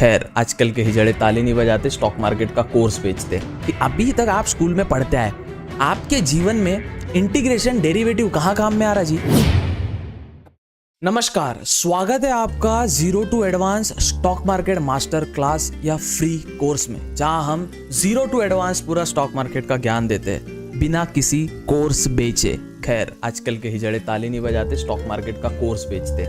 खैर, आजकल के हिजड़े ताली नहीं बजाते, स्टॉक मार्केट का कोर्स बेचते कि अभी तक आप स्कूल में पढ़ते आए, आपके जीवन में इंटीग्रेशन डेरिवेटिव कहाँ काम में आ रहा जी। नमस्कार, स्वागत है आपका zero to advance stock market master class या फ्री कोर्स में, जहां हम जीरो टू एडवांस पूरा स्टॉक मार्केट का ज्ञान देते हैं बिना किसी कोर्स बेचे। खैर, आजकल के हिजड़े ताली नहीं बजाते, स्टॉक मार्केट का कोर्स बेचते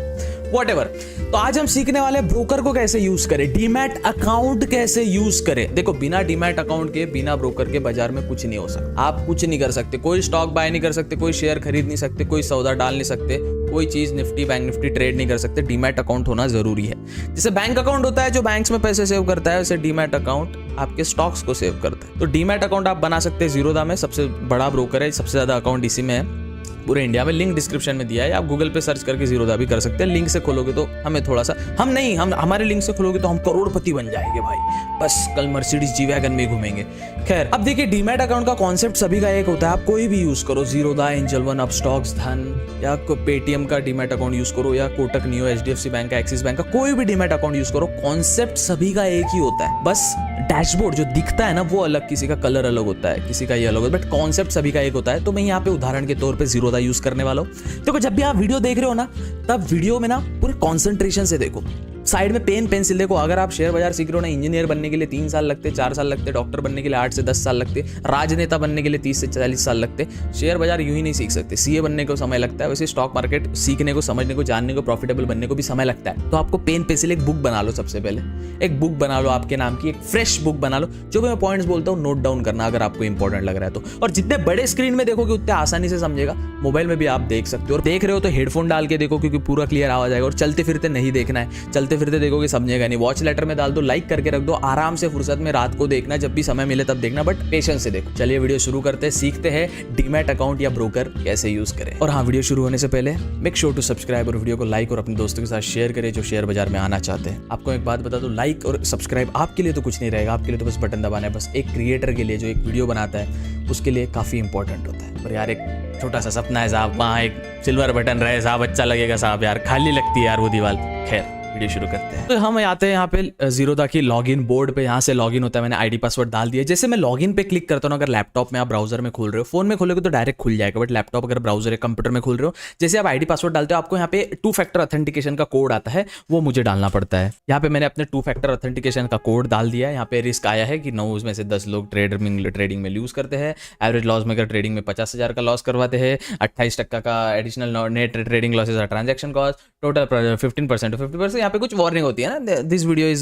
व्हाटएवर। तो आज हम सीखने वाले ब्रोकर को कैसे यूज करें, डीमैट अकाउंट कैसे यूज करें। देखो, बिना डीमैट अकाउंट के, बिना ब्रोकर के बाजार में कुछ नहीं हो सकता। आप कुछ नहीं कर सकते, कोई स्टॉक बाय नहीं कर सकते, कोई शेयर खरीद नहीं सकते, कोई सौदा डाल नहीं सकते, कोई चीज निफ्टी बैंक निफ्टी ट्रेड नहीं कर सकते। डीमैट अकाउंट होना जरूरी है। जैसे बैंक अकाउंट होता है जो बैंक्स में पैसे सेव करता है, वैसे डीमैट अकाउंट आपके स्टॉक्स को सेव करता है। तो डीमैट अकाउंट आप बना सकते हैं जीरोधा में, सबसे बड़ा ब्रोकर है, सबसे ज्यादा अकाउंट इसी में है पूरे इंडिया में। लिंक डिस्क्रिप्शन में दिया है, आप गूगल पे सर्च करके जीरोधा भी कर सकते हैं। लिंक से खोलोगे तो हमें थोड़ा सा, हम हमारे लिंक से खोलोगे तो हम करोड़पति बन जाएंगे भाई, बस कल मर्सिडीज जी वैगन में घूमेंगे। खैर, अब देखिए, डीमैट अकाउंट का कॉन्सेप्ट सभी का एक होता है। आप कोई भी यूज करो, जीरोधा, एंजल वन, अपस्टॉक्स, धन, या पेटीएम का डीमैट अकाउंट यूज करो, या कोटक नियो, एचडीएफसी बैंक का, एक्सिस बैंक का, कोई भी डीमैट अकाउंट यूज करो, कॉन्सेप्ट सभी का एक ही होता है। बस डैशबोर्ड जो दिखता है ना, वो अलग, किसी का कलर अलग होता है, किसी का ये अलग होता है, बट कॉन्सेप्ट सभी का एक होता है। तो मैं यहाँ पे उदाहरण के तौर पे जीरोधा यूज करने वाला हूँ। देखो, जब भी आप वीडियो देख रहे हो ना, तब वीडियो में ना पूरे कॉन्सेंट्रेशन से देखो, साइड में पेन पेंसिल देखो। अगर आप शेयर बाजार सीख रहे हो ना, इंजीनियर बनने के लिए 3 साल लगते, 4 साल लगते, डॉक्टर बनने के लिए 8 से 10 साल लगते, राजनेता बनने के लिए 30 से 40 साल लगते। शेयर बाजार यूं ही नहीं सीख सकते, सीए बनने को समय लगता है, वैसे स्टॉक मार्केट सीखने को, समझने को, जानने को, प्रॉफिटेबल बनने को भी समय लगता है। तो आपको पेन पेंसिल, एक बुक बना लो। सबसे पहले एक बुक बना लो, आपके नाम की एक फ्रेश बुक बना लो। जो भी मैं पॉइंट्स बोलता हूँ, नोट डाउन करना अगर आपको इंपॉर्टेंट लग रहा है तो। और जितने बड़े स्क्रीन में देखोगे उतने आसानी से समझेगा। मोबाइल में भी आप देख सकते हो, और देख रहे हो तो हेडफोन डाल के देखो, क्योंकि पूरा क्लियर आवाज आएगा। और चलते फिरते नहीं देखना है, चलते फिरते देखोगे समझेगा नहीं। वॉच लेटर में डाल दो, लाइक करके रख दो, आराम से फुर्सत में रात को देखना, जब भी समय मिले तब देखना, बट पेशेंस से देखो। चलिए वीडियो शुरू करते हैं, सीखते हैं डीमैट अकाउंट या ब्रोकर कैसे यूज करें। और हाँ, वीडियो शुरू होने से पहले मेक श्योर टू सब्सक्राइब और वीडियो को लाइक और अपने दोस्तों के साथ शेयर करें जो शेयर बाजार में आना चाहते हैं। आपको एक बात बता दूं, लाइक और सब्सक्राइब आपके लिए तो कुछ नहीं रहेगा, आपके लिए तो बस बटन दबाना है। बस एक क्रिएटर के लिए जो एक वीडियो बनाता है, उसके लिए काफी इंपॉर्टेंट होता है। पर यार, एक छोटा सा सपना है साहब, वहाँ एक सिल्वर बटन रहे साहब, अच्छा लगेगा साहब, यार खाली लगती है यार वो दीवार। खैर, वीडियो शुरू करते हैं। तो हम आते हैं यहाँ पे जीरोधा की लॉगिन बोर्ड पे। यहाँ से लॉगिन होता है, मैंने आईडी पासवर्ड डाल दिया। जैसे मैं लॉगिन पे क्लिक करता हूँ, अगर लैपटॉप में आप ब्राउजर में खोल रहे हो, फोन में खोलोगे तो डायरेक्ट खुल जाएगा, बट लैपटॉप अगर ब्राउजर है, कंप्यूटर में खोल रहे हो, जैसे आप आईडी पासवर्ड डालते हो, आपको यहाँ पे 2 फैक्टर ऑथेंटिकेशन का कोड आता है, वो मुझे डालना पड़ता है। यहाँ पे मैंने अपने 2 फैक्टर ऑथेंटिकेशन का कोड डाल दिया है। यहाँ पे रिस्क आया है कि 9 में से 10 लोग ट्रेडिंग में यूज करते हैं। एवरेज लॉस में अगर ट्रेडिंग में 50,000 का लॉस करवाते हैं, 28% का एडिशनल नेट ट्रेडिंग लॉसेज और ट्रांजेक्शन कॉस्ट, टोटल 15% to 50%। यहाँ पे कुछ वार्निंग होती है ना, this video is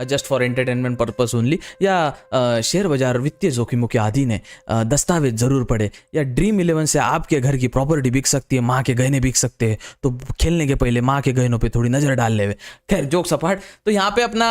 just for entertainment purpose only, या शेयर बाजार वित्तीय जोखिमों के अधीन है, दस्तावेज जरूर पढ़े, या ड्रीम 11 से आपके घर की प्रॉपर्टी बिक सकती है, माँ के गहने बिक सकते हैं, तो खेलने के पहले माँ के गहनों पे थोड़ी नजर डाल ले। खैर, जोक सपाट। तो यहाँ पे अपना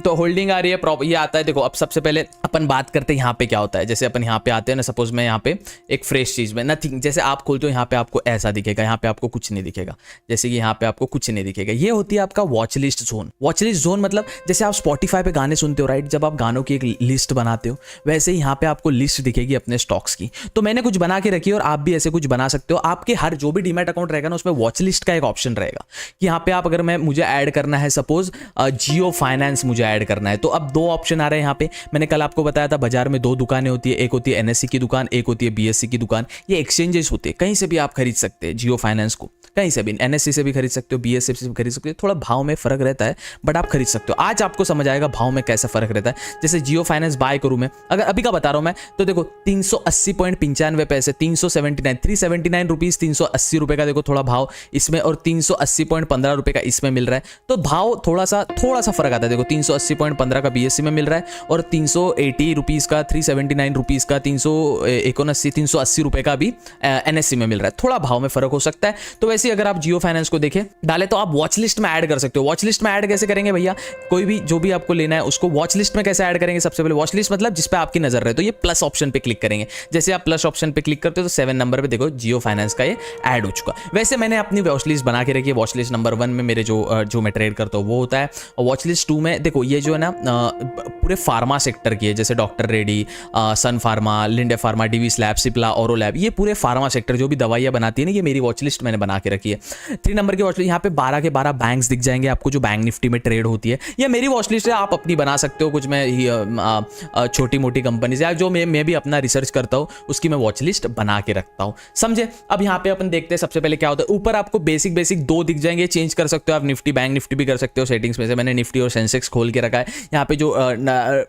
तो होल्डिंग आ रही है, ये आता है। देखो, अब सबसे पहले अपन बात करते हैं यहाँ पे क्या होता है। जैसे अपन यहाँ पे आते हैं ना, सपोज मैं यहाँ पे एक फ्रेश चीज में नथिंग, जैसे आप खोलते हो, यहाँ पे आपको ऐसा दिखेगा, यहाँ पे आपको कुछ नहीं दिखेगा, जैसे कि यहाँ पे आपको कुछ नहीं दिखेगा। ये होती है आपका watch list zone. Watch list zone मतलब जैसे आप स्पॉटिफाई पे गाने सुनते हो, राइट, जब आप गानों की एक लिस्ट बनाते हो, वैसे ही यहाँ पे आपको लिस्ट दिखेगी अपने स्टॉक्स की। तो मैंने कुछ बना के रखी है, और आप भी ऐसे कुछ बना सकते हो। आपके हर जो भी डीमैट अकाउंट रहेगा ना, उसमें वॉच लिस्ट का एक ऑप्शन रहेगा कि यहाँ पे आप, अगर मुझे ऐड करना है, सपोज जियो फाइनेंस मुझे ऐड करना है, तो अब 2 ऑप्शन आ रहे हैं यहाँ पे। मैंने कल आपको बताया था, बाजार में 2 दुकानें होती है, एक होती है एनएससी की दुकान, एक होती है बीएससी की दुकान। ये एक्सचेंजेस होते हैं, कहीं से भी आप खरीद सकते हैं जियो फाइनेंस को, कहीं से भी, एनएससी से भी खरीद सकते हो, बीएससी से भी खरीद सकते हो। थोड़ा भाव में फर्क रहता है, बट आप खरीद सकते हो। आज आपको समझ आएगा भाव में कैसा फर्क रहता है। जैसे जियो फाइनेंस बाय करूं मैं, अगर अभी का बता रहा हूं मैं, तो देखो 380.95 पैसे, 379 रुपीज, 380 रुपए का देखो थोड़ा भाव इसमें, और 380.15 रुपए का इसमें मिल रहा है। तो भाव थोड़ा सा फर्क आता है। देखो, 380.15 का बीएससी में मिल रहा है, और 380 रुपीज का, 379 रुपीज का, 380 रुपए का भी एनएससी में मिल रहा है। थोड़ा भाव में फर्क हो सकता है। तो वैसे अगर आप जियो फाइनेंस को देखें, डाले तो आप वॉच लिस्ट में ऐड कर सकते हो। वॉच लिस्ट में ऐड कैसे करेंगे भैया? कोई भी जो भी आपको लेना है उसको वॉच लिस्ट में कैसे ऐड करेंगे? सबसे पहले वॉच लिस्ट मतलब जिस पे आपकी नजर रहे, तो ये प्लस ऑप्शन पे क्लिक करेंगे। जैसे आप प्लस ऑप्शन पे क्लिक करते हो तो 7 नंबर पे देखो जियो फाइनेंस का ये ऐड हो चुका। वैसे मैंने अपनी वॉच लिस्ट बना के रखी है। वॉच लिस्ट नंबर 1 में मेरे जो मैं ट्रेड करता हूँ वो होता है, और वॉच लिस्ट 2 में देखो ये जो है ना पूरे फार्मा सेक्टर की है, जैसे doctor Reddy, Sun Pharma, Linde pharma, Divi's lab, Cipla, Auro lab, ये पूरे फार्मा सेक्टर जो भी दवाइयाँ बनाती है ना, ये मेरी वॉच लिस्ट मैंने बना के के रखी है। 3 नंबर की वॉचलिस्ट, यहाँ पे 12 के 12 बैंक्स दिख जाएंगे आपको जो बैंक निफ्टी में ट्रेड होती है। या मेरी वॉचलिस्ट है, आप अपनी बना सकते हो, कुछ मैं छोटी मोटी कंपनी से जो मैं भी अपना रिसर्च करता हूँ उसकी मैं वॉचलिस्ट बना के रखता हूँ, समझे। अब यहाँ पे अपन देखते हैं सबसे पहले क्या होता है। ऊपर आपको बेसिक 2 दिख जाएंगे, चेंज कर सकते हो आप, निफ्टी बैंक निफ्टी भी कर सकते हो सेटिंग्स में से। मैंने निफ्टी और सेंसेक्स खोल के रखा है। यहाँ पे जो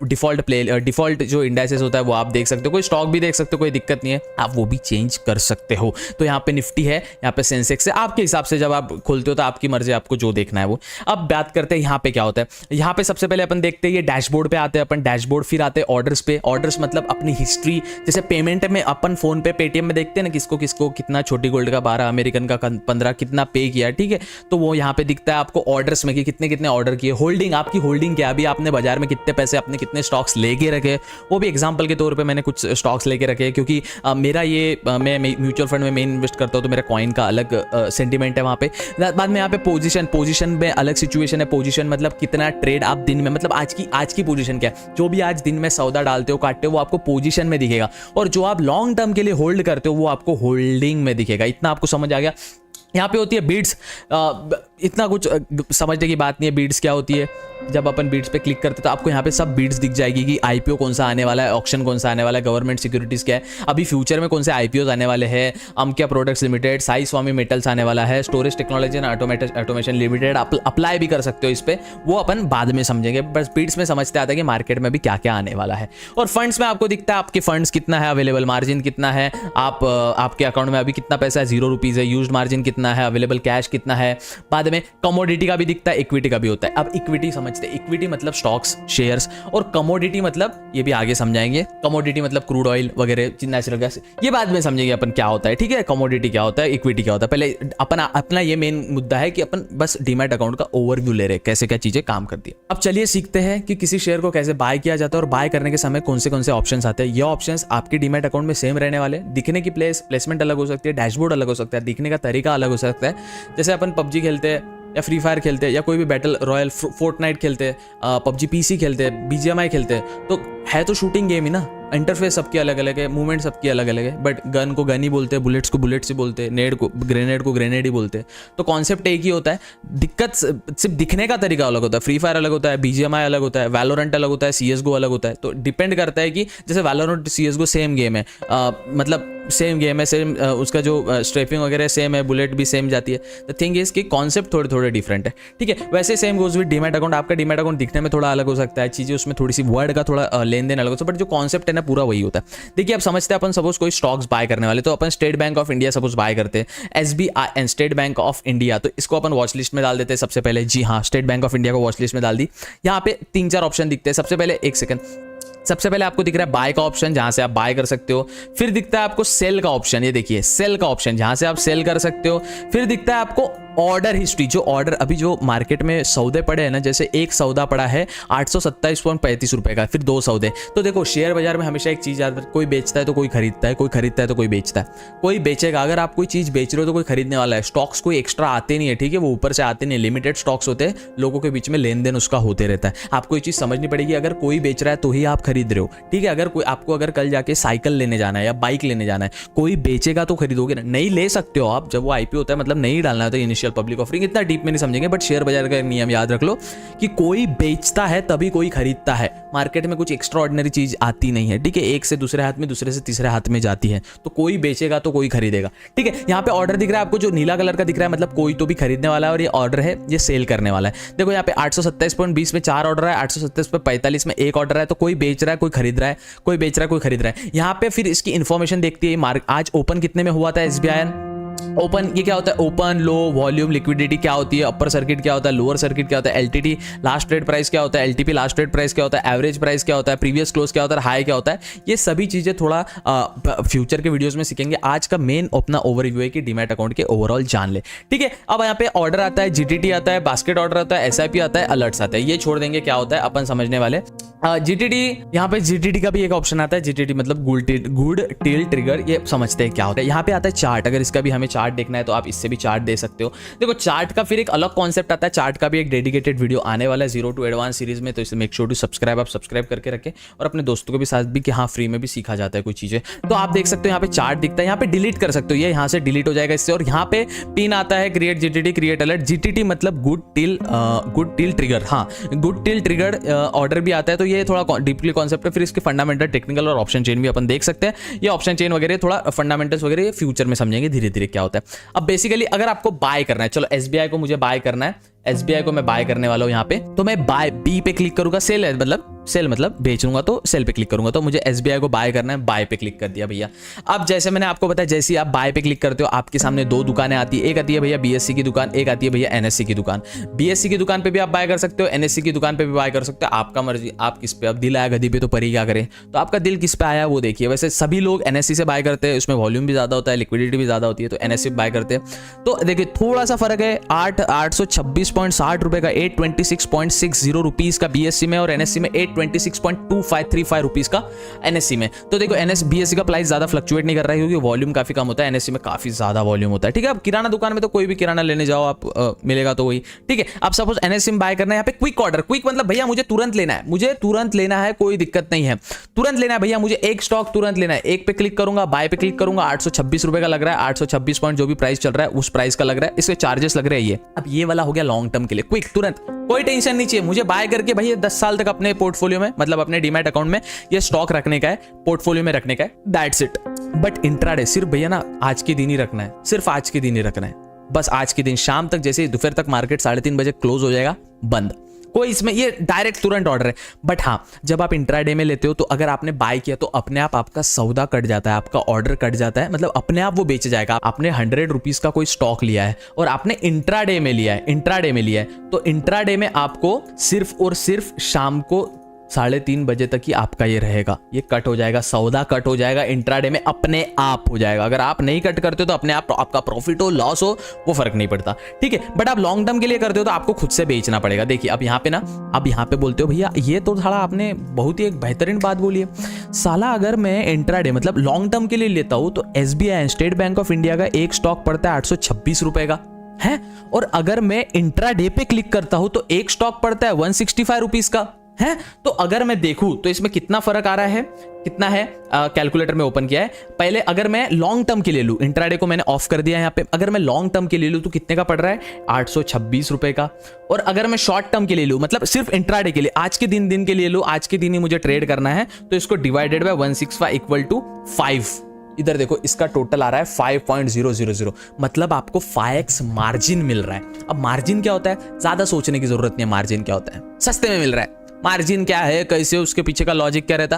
डिफॉल्ट जो इंडाइसेस होता है वो आप देख सकते हो, कोई स्टॉक भी देख सकते हो, कोई दिक्कत नहीं है, आप वो भी चेंज कर सकते हो। तो यहाँ पे निफ्टी है, यहाँ पे सेंसेक्स है, आपके हिसाब से जब आप खोलते हो तो आपकी मर्जी, आपको जो देखना है वो। अब बात करते हैं यहाँ पे क्या होता है। यहाँ पे सबसे पहले अपन देखते हैं, ये डैशबोर्ड पे आते हैं अपन, डैशबोर्ड, फिर आते हैं ऑर्डर्स पे। ऑर्डर्स मतलब अपनी हिस्ट्री, जैसे पेमेंट में अपन फोन पे पेटीएम में देखते हैं ना किसको किसको कितना, छोटी गोल्ड का 12, अमेरिकन का 15 कितना पे किया, ठीक है। तो वो यहाँ पे दिखता है आपको ऑर्डर्स में कि कितने कितने ऑर्डर किए। होल्डिंग, आपकी होल्डिंग क्या, अभी आपने बाजार में कितने पैसे, आपने कितने स्टॉक्स लेके रखे, वो भी एग्जांपल के तौर पे मैंने कुछ स्टॉक्स लेके रखे हैं, क्योंकि मेरा ये मैं म्यूचुअल फंड में मेन इन्वेस्ट करता हूँ तो मेरा कॉइन का अलग सेंटीमेंट है वहाँ पे। बाद में यहाँ पे पोजीशन में अलग सिचुएशन है। पोजीशन मतलब कितना ट्रेड आप दिन में, मतलब आज की पोजीशन क्या है, जो भी आज दिन में सौदा डालते हो काटते हो वो आपको पोजीशन में दिखेगा, और जो आप लॉन्ग टर्म के लिए होल्ड करते हो वो आपको होल्डिंग में दिखेगा। इतना आपको समझ आ गया। यहाँ पे होती है बीड्स, इतना कुछ समझने की बात नहीं है। बीड्स क्या होती है, जब अपन बीड्स पे क्लिक करते हैं तो आपको यहाँ पे सब बीड्स दिख जाएगी कि आईपीओ कौन सा आने वाला है, ऑक्शन कौन सा आने वाला है, गवर्नमेंट सिक्योरिटीज क्या है, अभी फ्यूचर में कौन से आईपीओ आने वाले हैं, अमक्या प्रोडक्ट्स लिमिटेड, साई स्वामी मेटल्स आने वाला है, storage technology and automation limited. Apply भी कर सकते हो इस पे, वो अपन बाद में समझेंगे, बस बीड्स में समझते आता है कि मार्केट में भी क्या क्या आने वाला है। और फंड्स में आपको दिखता है आपके फंड्स कितना है, अवेलेबल मार्जिन कितना है, आपके अकाउंट में अभी कितना पैसा है, 0 रुपीज़ है, यूज्ड मार्जिन कितना है, अवेलेबल कैश कितना है। बाद में कमोडिटी का भी दिखता है, इक्विटी का भी होता है। अब इक्विटी समझते हैं, इक्विटी मतलब स्टॉक्स, शेयर्स, और कमोडिटी मतलब ये भी आगे समझाएंगे। कमोडिटी मतलब क्रूड ऑयल वगैरह, नेचुरल गैस, ये बाद में समझेंगे अपन क्या होता है, ठीक है। कमोडिटी क्या होता है, इक्विटी क्या होता है, पहले अपना ये मेन मुद्दा है कि अपन बस डीमैट अकाउंट का ओवरव्यू ले रहे हैं, कैसे क्या चीजें काम करती है। अब चलिए सीखते हैं कि किसी शेयर को कैसे बाय किया जाता है और बाय करने के समय कौन से ऑप्शंस आते हैं। ये ऑप्शंस आपके डीमैट अकाउंट में सेम रहने वाले, दिखने की प्लेसमेंट अलग हो सकती है, डैशबोर्ड अलग हो सकता है, दिखने का तरीका अलग हो सकता है। जैसे अपन पबजी खेलते हैं या फ्री फायर खेलते हैं या कोई भी बैटल रॉयल, फोर्टनाइट खेलते हैं, पबजी पीसी खेलते हैं, बीजीएमआई खेलते हैं, तो है तो शूटिंग गेम ही ना। इंटरफेस सबकी अलग अलग है, मूवमेंट सबकी अलग अलग है, बट गन को गन ही बोलते हैं, बुलेट्स को बुलेट्स ही बोलते हैं, ग्रेनेड को ग्रेनेड ही बोलते हैं। तो कॉन्सेप्ट एक ही होता है, दिक्कत सिर्फ दिखने का तरीका अलग होता है। फ्री फायर अलग होता है, बीजीएमआई अलग होता है, वैलोरेंट अलग होता है, सीएसगो अलग होता है। तो डिपेंड करता है कि जैसे वैलोरेंट सीएसगो सेम गेम है, मतलब सेम गेम है, सेम उसका जो स्ट्रेपिंग वगैरह सेम है, बुलेट भी सेम जाती है। द थिंग इज कि कॉन्सेप्ट थोड़े थोड़े डिफरेंट है, ठीक है। वैसे same goes with demat account. आपका डीमैट अकाउंट दिखने में थोड़ा अलग हो सकता है, चीजें उसमें थोड़ी सी वर्ड का थोड़ा लेन देन अलग हो सकता है, बट जो कॉन्सेप्ट है ना पूरा वही होता है। देखिए आप समझते हैं, अपन सपोज कोई स्टॉक्स बाय करने वाले, तो अपन state bank of India suppose buy करते हैं, SBI state bank of India, तो इसको अपन वॉच लिस्ट में डाल देते हैं सबसे पहले। जी हाँ, स्टेट बैंक ऑफ इंडिया को वॉच लिस्ट में डाल दी। यहाँ पे 3-4 ऑप्शन दिखते हैं। सबसे पहले एक सेकंड, सबसे पहले आपको दिख रहा है बाय का ऑप्शन, जहां से आप बाय कर सकते हो। फिर दिखता है आपको सेल का ऑप्शन, ये देखिए सेल का ऑप्शन, जहां से आप सेल कर सकते हो। फिर दिखता है आपको ऑर्डर हिस्ट्री, जो ऑर्डर अभी जो मार्केट में सौदे पड़े हैं ना, जैसे एक सौदा पड़ा है 827.35 रुपए का, फिर 2 सौदे। तो देखो शेयर बाजार में हमेशा एक चीज याद, कोई बेचता है तो कोई खरीदता है, कोई खरीदता है तो कोई बेचता है। कोई बेचेगा, अगर आप कोई चीज बेच रहे हो तो कोई खरीदने वाला है। स्टॉक्स कोई एक्स्ट्रा आते नहीं है, ठीक है, वो ऊपर से आते नहीं, लिमिटेड स्टॉक्स होते हैं, लोगों के बीच में लेन देन उसका होते रहता है। आपको ये चीज समझनी पड़ेगी, अगर कोई बेच रहा है तो ही आप खरीद रहे हो, ठीक है। अगर कोई आपको अगर कल जाके साइकिल लेने जाना है या बाइक लेने जाना है, कोई बेचेगा तो खरीदोगे ना। नहीं ले सकते हो आप, जब वो आईपीओ होता है, मतलब नहीं डालना होता है इनिशियल पब्लिक ऑफरिंग। इतना डीप में नहीं समझेंगे, बट शेयर बाजार का एक नियम याद रख लो कि कोई बेचता है तभी कोई खरीदता है। मार्केट में कुछ एक्स्ट्रा ऑर्डिनरी चीज आती नहीं है, ठीक है, एक से दूसरे हाथ में, दूसरे से तीसरे हाथ में जाती है। तो कोई बेचेगा तो कोई खरीदेगा, ठीक है। यहाँ पे ऑर्डर दिख रहा है आपको, जो नीला कलर का दिख रहा है, मतलब कोई तो भी खरीदने वाला है, और ये ऑर्डर है, ये सेल करने वाला है। देखो यहाँ पे 827.20 में 4 ऑर्डर है, 827.45 में 1 ऑर्डर है। तो कोई बेच रहा है, कोई खरीद रहा है, कोई बेच रहा है, कोई खरीद रहा है। यहाँ पे फिर इसकी इन्फॉर्मेशन देखती है, आज ओपन कितने में हुआ था SBI ओपन, ये क्या होता है, ओपन, लो, वॉल्यूम, लिक्विडिटी क्या होती है, अपर सर्किट क्या होता है, लोअर सर्किट क्या होता है, LTT लास्ट ट्रेड प्राइस क्या होता है, LTP लास्ट ट्रेड प्राइस क्या होता है, एवरेज प्राइस क्या होता है, प्रीवियस क्लोज क्या होता है, हाई क्या होता है। ये सभी चीजें थोड़ा फ्यूचर के वीडियोस में सीखेंगे। आज का मेन अपना ओवरव्यू है कि डीमैट अकाउंट के ओवरऑल जान ले, ठीक है। अब यहाँ पे ऑर्डर आता है, GTT आता है, बास्केट ऑर्डर आता है, SIP आता है, अलर्ट्स आता है। ये छोड़ देंगे, क्या होता है अपन समझने वाले। GTT, यहाँ पे GTT का भी एक ऑप्शन आता है, GTT मतलब गुड टिल ट्रिगर, ये समझते हैं क्या होता है। यहाँ पे आता है चार्ट, अगर इसका भी हमें चार्ट चार्ट देखना है तो आप इससे भी चार्ट दे सकते हो। देखो चार्ट का फिर एक अलग कॉन्सेप्ट आता है, चार्ट का भी एक डेडिकेटेड वीडियो आने वाला है जीरो टू एडवांस सीरीज में, तो इसे मेक श्योर टू सब्सक्राइब, आप सब्सक्राइब करके रखें और अपने दोस्तों को भी साथ भी कि हाँ फ्री में भी सीखा जाता है कोई चीजें। तो आप देख सकते हो यहाँ पे चार्ट दिखता है, यहाँ पे डिलीट कर सकते हो, ये यहाँ से डिलीट हो जाएगा इससे। और यहाँ पे पिन आता है create GTT, create alert. GTT मतलब गुड टिल ट्रिगर, हाँ गुड टिल ट्रिगर ऑर्डर भी आता है। तो ये थोड़ा डीपली कॉन्सेप्ट है। फिर इसके फंडामेंटल, टेक्निकल और ऑप्शन चेन भी अपन देख सकते हैं। ये ऑप्शन चेन वगैरह थोड़ा फंडामेंटल्स वगैरह ये फ्यूचर में समझेंगे धीरे धीरे क्या होता है। अब बेसिकली अगर आपको बाय करना है, चलो एसबीआई को मुझे बाय करना है, एसबीआई को मैं बाय करने वाला हूं यहाँ पे, तो मैं बाय बी पे क्लिक करूंगा, सेल मतलब बेचूंगा तो सेल पे क्लिक करूंगा। तो मुझे एसबीआई को बाय करना है, बाय पे क्लिक कर दिया भैया। अब जैसे मैंने आपको बताया, जैसे ही आप बाय पे क्लिक करते हो आपके सामने दो दुकानें आती है, एक आती है भैया बीएससी की दुकान, एक आती है भैया एनएससी की दुकान। बीएससी की दुकान पे भी आप बाय कर सकते हो, एनएससी की दुकान पे भी बाय कर सकते हो, आपका मर्जी, आप किस पे। अब दिल आया गधी पे तो परी क्या करें, तो आपका दिल किस पे आया वो देखिए। वैसे सभी लोग एनएससी से बाय करते हैं, उसमें वॉल्यूम भी ज्यादा होता है, लिक्विडिटी भी ज्यादा होती है, तो एनएससी बाय करते हैं। तो देखिए थोड़ा सा फर्क है, 826.60 रुपए का, 826.60 रुपीज का बीएससी में, और एनएससी में 826.2535 रुपीज का एनएससी में। तो देखो बीएससी का प्राइस ज्यादा फ्लक्चुएट नहीं कर रहा है क्योंकि वॉल्यूम काफी कम होता है, एनएससी में काफी ज्यादा वॉल्यूम होता है। ठीक है, अब किराना दुकान में तो कोई भी किराना लेने जाओ आप मिलेगा तो वही। ठीक है, अब सपोज एनएससी में बाय करना है, यहाँ पे क्विक ऑर्डर, क्विक मतलब भैया मुझे तुरंत लेना है, मुझे तुरंत लेना है, कोई दिक्कत नहीं है, तुरंत लेना है भैया, मुझे एक स्टॉक तुरंत लेना है। एक पे क्लिक करूंगा, बाय पे क्लिक करूंगा, 826 रुपए का लग रहा है, 826 पॉइंट जो भी प्राइस चल रहा है उस प्राइस का लग रहा है, इसके चार्जेस लग रहे हैं ये। अब ये वाला हो गया लॉन्ग टर्म के लिए, क्विक तुरंत, कोई टेंशन नहीं चाहिए, मुझे बाय करके भैया 10 साल तक अपने पोर्टफोलियो में, मतलब अपने डीमैट अकाउंट में ये स्टॉक रखने का है, पोर्टफोलियो में रखने का है, दैट्स इट। बट इंट्राडे सिर्फ भैया ना आज के दिन ही रखना है, सिर्फ आज के दिन ही रखना है, बस आज के दिन शाम तक, जैसे दोपहर तक मार्केट 3:30 बजे क्लोज हो जाएगा, बंद। कोई इसमें ये डायरेक्ट तुरंत ऑर्डर है। बट हाँ, जब आप इंट्राडे में लेते हो तो अगर आपने बाय किया तो अपने आप आपका सौदा कट जाता है, आपका ऑर्डर कट जाता है, मतलब अपने आप वो बेच जाएगा। आपने 100 रुपीज का कोई स्टॉक लिया है और आपने इंट्राडे में लिया है, तो इंट्राडे में आपको सिर्फ और सिर्फ शाम को 3:30 बजे तक ही आपका ये रहेगा, ये कट हो जाएगा, सौदा कट हो जाएगा, इंट्राडे में अपने आप हो जाएगा। अगर आप नहीं कट करते हो तो अपने आप आपका प्रॉफिट हो लॉस हो वो फर्क नहीं पड़ता। ठीक है, बट आप लॉन्ग टर्म के लिए करते हो तो आपको खुद से बेचना पड़ेगा। देखिए अब यहाँ पे ना, अब यहाँ पे बोलते हो भैया ये तो साला आपने बहुत ही एक बेहतरीन बात बोली है साला, अगर मैं इंट्राडे मतलब लॉन्ग टर्म के लिए लेता हूँ तो SBI state bank of India का एक स्टॉक पड़ता है 826 रुपए का है, और अगर मैं इंट्राडे पे क्लिक करता हूं तो एक स्टॉक पड़ता है 165 रुपीज का है। तो अगर मैं देखूं तो इसमें कितना फर्क आ रहा है, कितना है, कैलकुलेटर में ओपन किया है पहले। अगर मैं लॉन्ग टर्म के लिए लूं, इंट्राडे को मैंने ऑफ कर दिया यहाँ पे, अगर मैं लॉन्ग टर्म के लिए लूं तो कितने का पड़ रहा है, 826 रुपए का। और अगर मैं शॉर्ट टर्म के लिए लूं, मतलब सिर्फ इंट्राडे के लिए, आज के दिन के लिए लूं, आज के दिन ही मुझे ट्रेड करना है, तो इसको डिवाइडेड बाय 165 इक्वल टू 5, इधर देखो इसका टोटल आ रहा है 5.000, मतलब आपको 5x मार्जिन मिल रहा है। अब मार्जिन क्या होता है, ज्यादा सोचने की जरूरत नहीं है, मार्जिन क्या होता है, सस्ते में मिल रहा है। मार्जिन क्या है, कैसे, उसके पीछे का लॉजिक क्या रहता,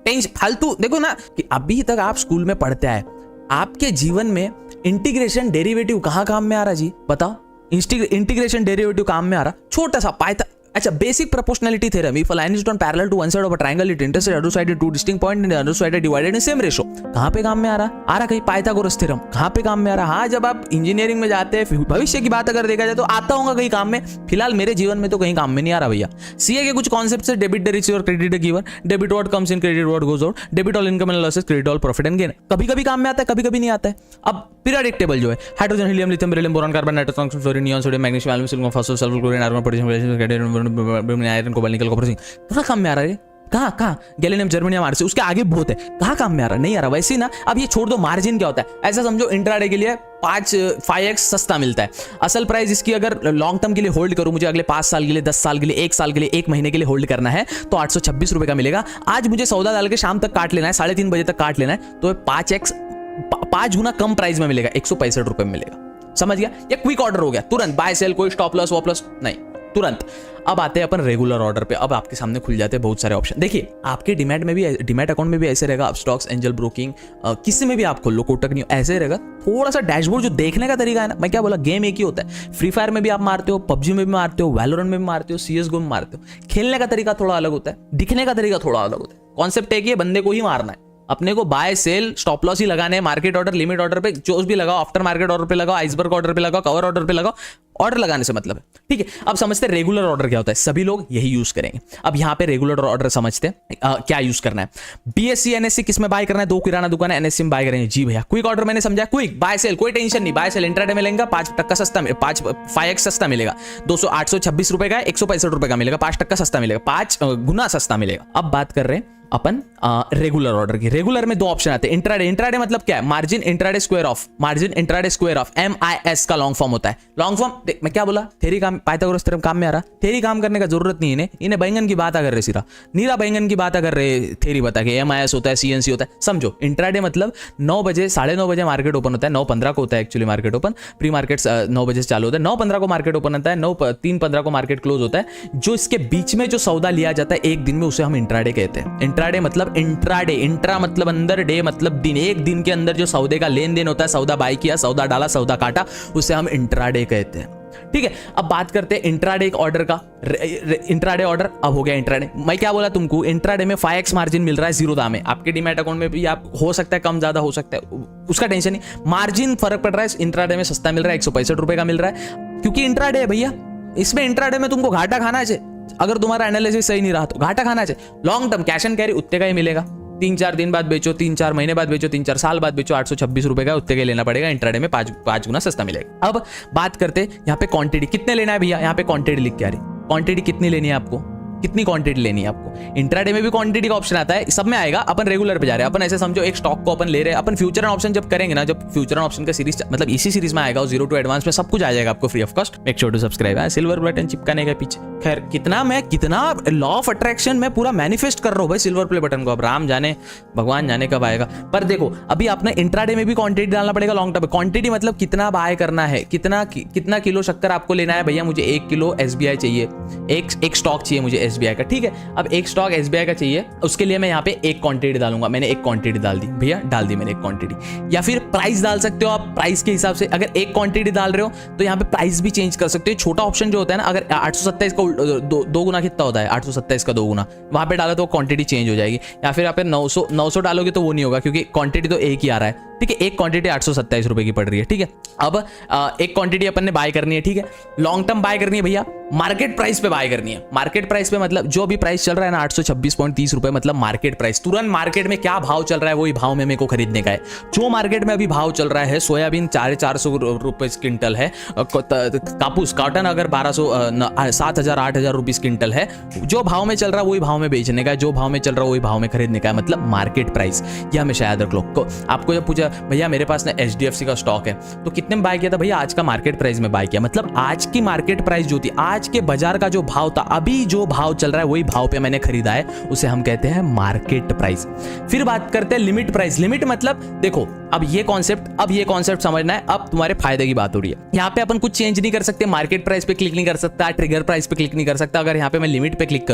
टेंशन फालतू। देखो ना कि अभी तक आप स्कूल में पढ़ते आए, आपके जीवन में इंटीग्रेशन डेरिवेटिव कहाँ काम में आ रहा जी, बताओ। इंटीग्रेशन डेरिवेटिव काम में आ रहा, छोटा सा पाइथन, अच्छा basic proportionality theorem, if a line is drawn parallel to one side of a triangle it intersect other side two distinct point and other side divided in same ratio, कहां पे काम में आ रहा कहीं पाइथागोरस थ्योरम कहां पे काम में आ रहा। हाँ, जब आप इंजीनियरिंग में जाते हैं, भविष्य की बात अगर देखा जाए तो आता होगा कहीं काम में, फिलहाल मेरे जीवन में तो कहीं काम में नहीं आ रहा भैया। सीए के कुछ कॉन्सेप्ट है, debit receiver, credit giver, debit what comes in, credit what goes out, debit all income and losses, credit all profit and gain, कभी कभी काम में आता है, कभी कभी नहीं आता है। अब पीरियोडिक टेबल जो है, hydrogen, helium, lithium, beryllium, boron, carbon, nitrogen, fluorine, neon, sodium, magnesium, aluminium, silicon, phosphorus, sulphur, chlorine, argon, potassium, iron, cobalt, nickel, copper, zinc, थोड़ा काम में आ रहा है। कहाँ गैलियम, जर्मेनियम, आर्से, उसके आगे बहुत है, कहाँ काम में आ रहा, नहीं आ रहा। वैसे ही ना, अब ये छोड़ दो, मार्जिन क्या होता है, ऐसा समझो इंट्राडे के लिए 5x सस्ता मिलता है। असल प्राइस इसकी अगर लॉन्ग टर्म के लिए होल्ड करूं, मुझे अगले 5 साल के लिए, 10 साल के लिए, 1 साल के लिए, 1 महीने के लिए होल्ड करना है तो 826 रुपए का मिलेगा। आज मुझे सौदा डाल के शाम तक काट लेना है, 3:30 बजे तक काट लेना है, तो 5 गुना कम प्राइस में मिलेगा, 165 रुपए में मिलेगा। समझ गया, ये क्विक ऑर्डर हो गया, तुरंत बाय सेल, कोई स्टॉप लॉस वॉप लॉस नहीं, तुरंत। अब आते हैं अपन रेगुलर ऑर्डर पे। अब आपके सामने खुल जाते हैं बहुत सारे ऑप्शन। देखिए आपके डीमैट में भी, डीमैट अकाउंट में भी ऐसे रहेगा, अब स्टॉक्स, एंजल ब्रोकिंग, किसी में भी आप खोल लो, कोटक नहीं, ऐसे रहेगा। थोड़ा सा डैशबोर्ड जो देखने का तरीका है ना, मैं क्या बोला, गेम एक ही होता है। फ्री फायर में भी आप मारते हो, पबजी में भी मारते हो, वैलोरेंट में भी मारते हो, सीएसगो में मारते हो, खेलने का तरीका थोड़ा अलग होता है, दिखने का तरीका थोड़ा अलग होता है। कॉन्सेप्ट एक ही है, बंदे को ही मारना है, अपने को बाय सेल स्टॉप लॉस ही लगाने हैं, मार्केट ऑर्डर, लिमिट ऑर्डर पे जो भी लगाओ, आफ्टर मार्केट ऑर्डर पे लगाओ, आइसबर्ग ऑर्डर पे लगाओ, कवर ऑर्डर पे लगाओ, ऑर्डर लगाने से मतलब है, ठीक है। अब समझते हैं रेगुलर ऑर्डर क्या होता है, सभी लोग यही यूज करेंगे। अब यहाँ पे रेगुलर ऑर्डर समझते हैं क्या यूज करना है। बीएससी एनएससी किस में बाय करना है, 2 किराना दुकान है एनएससी में बाय करेंगे। जी भैया क्विक ऑर्डर मैंने समझा, क्विक बाय सेल कोई टेंशन नहीं, बाय सेल इंट्राडे में लेंगे 5% सस्ता, 5x सस्ता मिलेगा, 826 रुपए का 165 रुपए का मिलेगा, 5% सस्ता मिलेगा, 5 गुना सस्ता मिलेगा। अब बात कर रहे हैं अपन रेगुलर ऑर्डर की। रेगुलर में 2 ऑप्शन आते हैं, इंट्राडे। इंट्राडे मतलब क्या है, margin intraday square of, margin intraday square of, MIS का लॉन्ग फॉर्म होता है। लॉन्ग फॉर्म मैं क्या बोला, थ्योरी काम, पाइथागोरस थ्योरम काम में आ रहा, थ्योरी काम करने का जरूरत नहीं है इन्हें बैंगन की बात कर रहे, सिरा नीरा बैंगन की बात कर रहे, थ्योरी बता के MIS होता है, CNC होता है, समझो। इंट्राडे मतलब 9 बजे 9:30 बजे मार्केट ओपन होता है, 9:15 को होता है actually market open, pre market 9 बजे से चालू होता है, 9:15 को मार्केट ओपन होता है, 3:15 को मार्केट क्लोज होता है। जो इसके बीच में जो सौदा लिया जाता है एक दिन में, उसे हम इंट्राडे कहते हैं। इंट्राडे मतलब इंट्राडे, इंट्रा मतलब अंदर, डे मतलब दिन, एक दिन के अंदर जो सौदे का लेन देन होता है, सौदा बाय किया, सौदा डाला, सौदा काटा, उसे हम इंट्राडे कहते हैं, ठीक है। अब बात करते हैं इंट्राडे ऑर्डर का। इंट्राडे ऑर्डर अब हो गया इंट्राडे। मैं क्या बोला तुमको, इंट्राडे में 5x मार्जिन मिल रहा है 0 दाम में, आपके डीमैट अकाउंट में भी आप हो सकता है कम ज्यादा हो सकता है, उसका टेंशन नहीं, मार्जिन फर्क पड़ रहा है, इंट्राडे में सस्ता मिल रहा है, 165 रुपए का मिल रहा है, क्योंकि इंट्राडे है भैया। इसमें इंट्राडे में तुमको घाटा खाना है, अगर तुम्हारा एनालिसिस सही नहीं रहा तो घाटा खाना चाहिए। Long term cash and carry उतने का ही मिलेगा, 3-4 दिन बाद बेचो, 3-4 महीने बाद बेचो, 3-4 साल बाद बेचो, 826 रुपए का उतने का लेना पड़ेगा। इंट्राडे में 5 गुना सस्ता मिलेगा। अब बात करते हैं यहाँ पे क्वांटिटी कितने लेना है भैया, यहाँ पे क्वांटिटी लिख के आ रही, क्वांटिटी कितनी लेनी है आपको, कितनी क्वांटिटी लेनी है आपको। इंट्राडे में भी क्वांटिटी का ऑप्शन आता है, सब में आएगा। अपन रेगुलर पे जा रहे हैं, अपन ऐसे समझो एक स्टॉक को अपन ले रहे हैं, अपन फ्यूचर एंड ऑप्शन जब करेंगे ना, जब फ्यूचर एंड ऑप्शन का सीरीज मतलब इसी सीरीज में आएगा, 0 to एडवांस में सब कुछ आ जाएगा आपको free of cost. Make sure to subscribe है, सिल्वर बटन चिपकाने के पीछे। खैर कितना लॉ ऑफ अट्रैक्शन में पूरा मैनिफेस्ट कर रहा हूं भाई सिल्वर प्ले बटन को, अब राम जाने भगवान जाने कब आएगा। पर देखो अभी आपने इंट्राडे में भी क्वांटिटी डालना पड़ेगा लॉन्ग टर्म। क्वांटिटी मतलब कितना बाय करना है, कितना किलो शक्कर आपको लेना है। भैया मुझे 1 किलो SBI चाहिए, एक स्टॉक चाहिए मुझे SBI का, ठीक है। अब एक स्टॉक SBI का चाहिए, उसके लिए मैं यहाँ पे एक क्वांटिटी डालूंगा। मैंने एक क्वांटिटी डाल दी भैया, डाल दी मैंने एक क्वांटिटी। या फिर प्राइस डाल सकते हो आप, प्राइस के हिसाब से अगर एक क्वांटिटी डाल रहे हो तो यहाँ पे प्राइस भी चेंज कर सकते हो। छोटा ऑप्शन जो होता है ना, अगर 827 का दो गुना कितना होता है, 827 का 2 गुना, वहां पे डाला तो क्वांटिटी चेंज हो जाएगी। या फिर यहाँ पे 900 डालोगे तो वो नहीं होगा, क्योंकि क्वांटिटी तो एक ही आ रहा है, ठीक है। एक क्वांटिटी 827 रुपए की पड़ रही है, ठीक है। अब एक क्वांटिटी अपन ने बाय करनी है, ठीक है। लॉन्ग टर्म बाय करनी है भैया, मार्केट प्राइस पे बाय करनी है। मार्केट प्राइस पे मतलब जो भी प्राइस चल रहा है ना 826.30 रुपए, मतलब मार्केट प्राइस। तुरंत मार्केट में क्या भाव चल रहा है वही भाव में मेरे को खरीदने का है। जो मार्केट में अभी भाव चल रहा है, सोयाबीन 400 रुपए क्विंटल है, कापूस कॉटन अगर 7,000 8,000 रुपीज क्विंटल है, जो भाव में चल रहा है वही भाव में बेचने का है, जो भाव में चल रहा है वही भाव में खरीदने का है, मतलब मार्केट प्राइस। यह हमेशा याद रख लो। आपको जब पूछा भैया मेरे पास ना HDFC का स्टॉक है तो कितने में बाय किया था, भैया आज का मार्केट प्राइस में बाय किया, मतलब आज की मार्केट प्राइस जो थी, आज के बाजार का जो भाव था, अभी जो भाव चल रहा है वही भाव पे मैंने खरीदा है, उसे हम कहते हैं मार्केट प्राइस। फिर बात करते हैं लिमिट प्राइस। लिमिट मतलब देखो अब ये कॉन्सेप्ट समझना है, अब तुम्हारे फायदे की बात हो रही है। यहाँ पे अपन कुछ चेंज नहीं कर सकते, मार्केट प्राइस पे क्लिक नहीं कर सकता, ट्रिगर प्राइस पे क्लिक नहीं कर सकता। अगर यहाँ पे मैं लिमिट पे क्लिक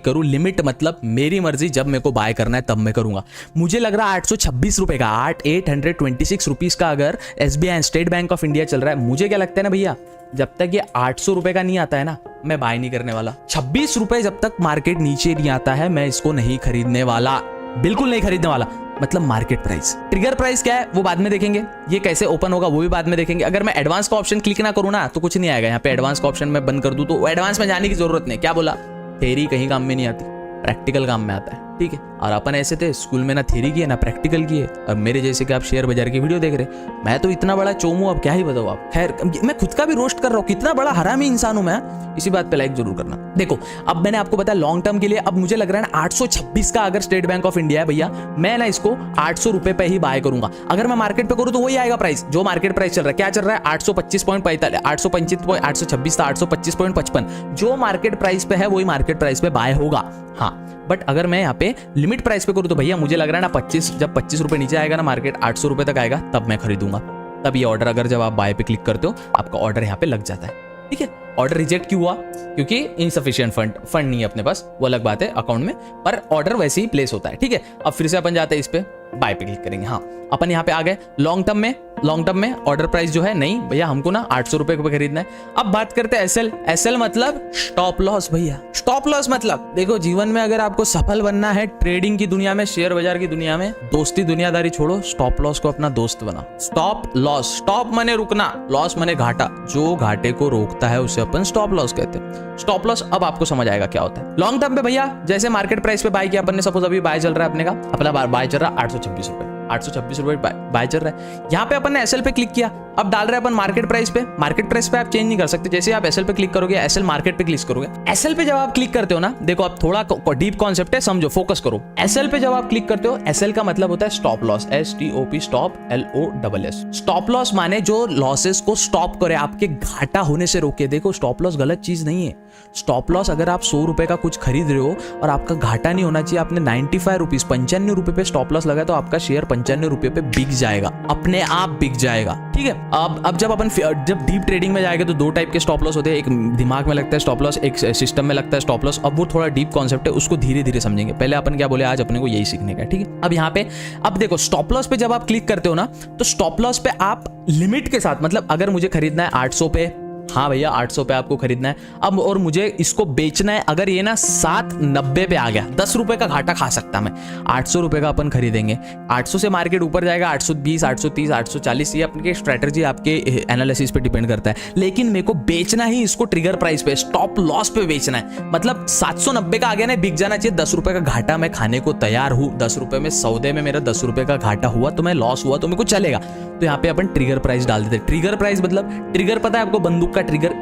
करूँ, लिमिट मतलब मेरी मर्जी, जब मेरे को बाय करना है तब मैं करूंगा। मुझे लग रहा है 826 रुपए का, 826 रुपीज का अगर SBI state bank of India चल रहा है, मुझे क्या लगता है ना भैया, जब तक ये 800 रुपए का नहीं आता है ना, मैं बाय नहीं करने वाला। 26 रुपए जब तक मार्केट नीचे नहीं आता है, मैं इसको नहीं खरीदने वाला, बिल्कुल नहीं खरीदने वाला। मतलब मार्केट प्राइस। ट्रिगर प्राइस क्या है वो बाद में देखेंगे, ये कैसे ओपन होगा वो भी बाद में देखेंगे। अगर मैं एडवांस का ऑप्शन क्लिक ना करूँ ना तो कुछ नहीं आएगा। यहाँ पे एडवांस का ऑप्शन मैं बंद कर दूं तो एडवांस में जाने की जरूरत नहीं। क्या बोला, थ्योरी कहीं काम में नहीं आती, प्रैक्टिकल काम में आता है, ठीक है। और अपन ऐसे थे स्कूल में, ना थ्योरी की है ना प्रैक्टिकल की है। अब मेरे जैसे कि आप शेयर बाजार की वीडियो देख रहे, मैं तो इतना बड़ा चोमू, अब क्या ही बताऊं आप। खैर मैं खुद का भी रोस्ट कर रहा हूं, कितना बड़ा हरामी इंसान हूं मैं, इसी बात पे लाइक जरूर करना। देखो अब मैंने आपको बताया लॉन्ग टर्म के लिए, अब मुझे लग रहा है ना 826 का अगर स्टेट बैंक ऑफ इंडिया है भैया, मैं ना इसको 800 रुपए पे ही बाय करूंगा। अगर मैं मार्केट पे करूं तो वही आएगा प्राइस, जो मार्केट प्राइस चल रहा है। क्या चल रहा है, 825.45, 826 था 825.55, जो मार्केट प्राइस पे है वही मार्केट प्राइस पे बाय होगा। हाँ बट अगर मैं यहाँ पे लिमिट प्राइस पे करूँ तो भैया मुझे लग रहा है ना 25, जब 25 रुपए नीचे आएगा ना मार्केट, 800 रुपए तक आएगा, तब मैं खरीदूंगा। तब ये ऑर्डर, अगर जब आप बाय पे क्लिक करते हो आपका ऑर्डर यहाँ पे लग जाता है, ठीक है। ऑर्डर रिजेक्ट क्यों हुआ, क्योंकि इनसफिशिएंट फंड नहीं है अपने पास, वो अलग बात है अकाउंट में, पर ऑर्डर वैसे ही प्लेस होता है, ठीक है। अब फिर से अपन जाते हैं इस पे, बाय पे क्लिक करेंगे। हाँ अपन यहाँ पे आ गए लॉन्ग टर्म में ऑर्डर प्राइस जो है, नहीं भैया हमको ना 800 रुपए पे खरीदना है। अब बात करते हैं एसएल मतलब स्टॉप लॉस। भैया स्टॉप लॉस मतलब देखो, जीवन में अगर आपको सफल बनना है, ट्रेडिंग की दुनिया में, शेयर बाजार की दुनिया में, दोस्ती दुनियादारी छोड़ो, स्टॉप लॉस को अपना दोस्त बनाओ। स्टॉप लॉस, स्टॉप माने रुकना, लॉस माने घाटा, जो घाटे को रोकता है उसे अपन स्टॉप लॉस कहते हैं। स्टॉप लॉस अब आपको समझ आएगा क्या होता है। लॉन्ग टर्म पे भैया जैसे मार्केट प्राइस पे बाय किया अपन ने, सपोज अभी बाय चल रहा है अपने का, अपना बाय चल रहा है 826 रुपए, 826 रुपए बाय चल रहा है। यहाँ पे अपन ने एसएल पे क्लिक किया, अब डाल रहे हैं अपन मार्केट प्राइस पे। मार्केट प्राइस पे आप चेंज नहीं कर सकते, जैसे आप एसएल पे क्लिक करोगे, एसएल मार्केट पे क्लिक करोगे, एसएल पे जब आप क्लिक करते हो ना, देखो अब थोड़ा डीप कॉन्सेप्ट है, समझो, फोकस करो। एसएल पे जब आप क्लिक करते हो, एसएल का मतलब होता है stop loss, STOP, stop, LOSS। Stop loss माने जो लॉसेस को स्टॉप करे, आपके घाटा होने से रोके। देखो स्टॉप लॉस गलत चीज नहीं है। स्टॉप लॉस अगर आप 100 रुपए का कुछ खरीद रहे हो और आपका घाटा नहीं होना चाहिए, आपने 95 रुपीज, 95 रुपए पे स्टॉप लॉस लगाया, तो आपका शेयर 95 रुपए पे बिक जाएगा, अपने आप बिक जाएगा। ठीक है, अब जब अपन जब डीप ट्रेडिंग में जाएंगे तो दो टाइप के स्टॉप लॉस होते हैं, एक दिमाग में लगता है स्टॉप लॉस, एक सिस्टम में लगता है स्टॉप लॉस। अब वो थोड़ा डीप कॉन्सेप्ट है, उसको धीरे धीरे समझेंगे। पहले अपन क्या बोले, आज अपने को यही सीखने का है। ठीक है, अब यहाँ पे अब देखो स्टॉप लॉस पे जब आप क्लिक करते हो ना, तो स्टॉप लॉस पे आप लिमिट के साथ, मतलब अगर मुझे खरीदना है 800 पे, हाँ भैया 800 पे आपको खरीदना है अब, और मुझे इसको बेचना है, अगर ये ना 790 पे आ गया, 10 रुपए का घाटा खा सकता मैं, 800 रुपए का अपन खरीदेंगे। 800 से मार्केट ऊपर जाएगा 820, 830, 840, ये अपनी स्ट्रेटजी आपके एनालिसिस पे डिपेंड करता है। लेकिन मेरे को बेचना ही इसको ट्रिगर प्राइस पे, स्टॉप लॉस पे बेचना है, मतलब 790 का आ गया ना, बिक जाना चाहिए। 10 रुपए का घाटा मैं खाने को तैयार हूँ, 10 रुपए में सौदे में मेरा 10 रुपए का घाटा हुआ तो मैं लॉस हुआ तो मेरे को चलेगा। तो यहाँ पे अपन ट्रिगर प्राइस डाल देते। ट्रिगर प्राइस मतलब, ट्रिगर पता है आपको, बंदूक का ट्रिगर,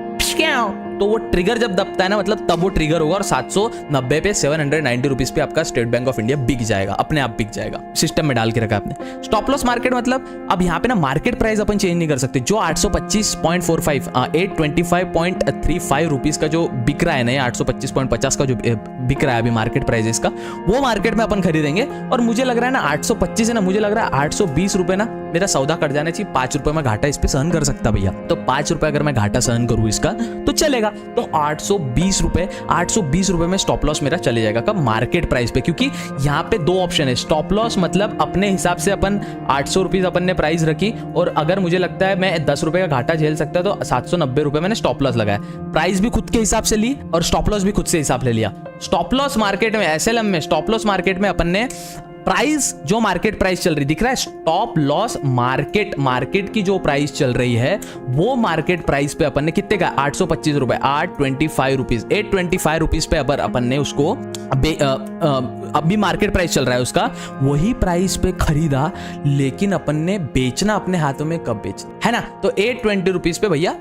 तो वो ट्रिगर जब दबता है ना, मतलब तब वो ट्रिगर होगा और 790 पे 790 रुपीज पे आपका स्टेट बैंक ऑफ इंडिया बिक जाएगा, अपने आप बिक जाएगा, सिस्टम में डाल के रखा आपने। स्टॉप लॉस मार्केट मतलब, अब यहाँ पे ना मार्केट प्राइस अपन चेंज नहीं कर सकते। जो 825.45 825.35 रुपीज का जो बिक रहा है ना, 825.50 का जो बिक रहा है अभी मार्केट प्राइस इसका, वो मार्केट में अपन खरीदेंगे। और मुझे लग रहा है ना 825 है ना, मुझे लग रहा है 820 रुपए ना मेरा सौदा कट जाना चाहिए। 5 रुपए में घाटा इस पे सहन कर सकता भैया, तो 5 रुपए अगर मैं घाटा सहन करूँ इसका तो चलेगा। तो 820 रुपए में स्टॉप लॉस मेरा चले जाएगा, कब, मार्केट प्राइस पे। क्योंकि यहाँ पे दो ऑप्शन है, स्टॉप लॉस मतलब अपने हिसाब से अपन 800 रुपीज अपन ने प्राइस रखी, और अगर मुझे लगता है मैं 10 रुपए का घाटा झेल सकता है तो 790 रुपए मैंने स्टॉप लॉस लगाया। प्राइस भी खुद के हिसाब से ली और स्टॉप लॉस भी खुद से हिसाब ले लिया। स्टॉप लॉस मार्केट में, SLM में, स्टॉप लॉस मार्केट में अपन ने प्राइस, जो मार्केट प्राइस चल रही दिख रहा है, स्टॉप लॉस मार्केट की जो प्राइस चल रही है, वो मार्केट प्राइस पे अपन ने कितने का, 825 रुपए, 825 रुपीज, 825 रुपीज पे अगर अपन ने उसको अभी मार्केट प्राइस चल रहा है उसका, वही प्राइस पे खरीदा, लेकिन अपन ने बेचना अपने हाथों में कब बेचना है ना, तो 820 रुपीज पे भैया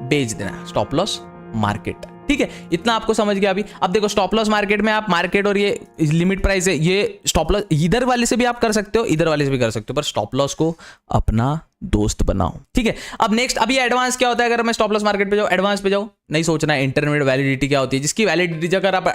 बेच देना, स्टॉप लॉस मार्केट। ठीक है, इतना आपको समझ गया अभी। अब देखो स्टॉप लॉस मार्केट में आप मार्केट और ये लिमिट प्राइस है, ये स्टॉप लॉस इधर वाले से भी आप कर सकते हो, इधर वाले से भी कर सकते हो, पर स्टॉप लॉस को अपना दोस्त बनाओ। ठीक है, अब नेक्स्ट, अभी एडवांस क्या होता है, अगर मैं स्टॉप लॉस मार्केट पे जाऊँ, एडवांस पे जाऊँ, नहीं सोचना है इंटरमीडिएट वैलिडिटी क्या होती है, जिसकी वैलिडिटी अगर आप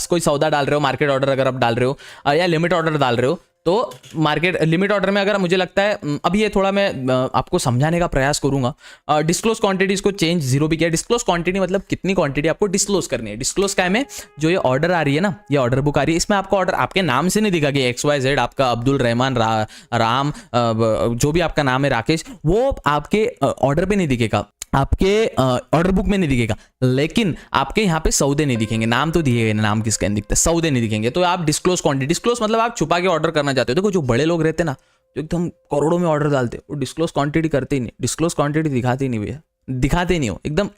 कोई सौदा डाल रहे हो, मार्केट ऑर्डर अगर आप डाल रहे हो या लिमिट ऑर्डर डाल रहे हो, तो मार्केट लिमिट ऑर्डर में अगर मुझे लगता है, अभी ये थोड़ा मैं आपको समझाने का प्रयास करूंगा। डिस्क्लोज क्वांटिटीज को चेंज 0 भी किया। डिस्क्लोज क्वांटिटी मतलब कितनी क्वांटिटी आपको डिस्क्लोज करनी है। डिस्क्लोज क्या में, जो ये ऑर्डर आ रही है ना, ये ऑर्डर बुक आ रही है, इसमें आपका ऑर्डर आपके नाम से नहीं दिखा कि XYZ, आपका अब्दुल रहमान, राम, जो भी आपका नाम है, राकेश, वो आपके ऑर्डर पे नहीं दिखेगा, आपके ऑर्डर बुक में नहीं दिखेगा, लेकिन आपके यहाँ पे सौदे नहीं दिखेंगे। नाम तो दिखेगा, नाम किसका नहीं दिखता, सौदे नहीं दिखेंगे। तो आप डिस्क्लोज क्वांटिटी, डिस्क्लोज मतलब आप छुपा के ऑर्डर करना चाहते हो। देखो जो बड़े लोग रहते हैं ना, जो एकदम करोड़ों में ऑर्डर डालते, वो डिस्क्लोज क्वांटिटी करते ही नहीं, डिस्क्लोज क्वांटिटी दिखाते ही नहीं भैया, दिखाते नहीं हो, एकदम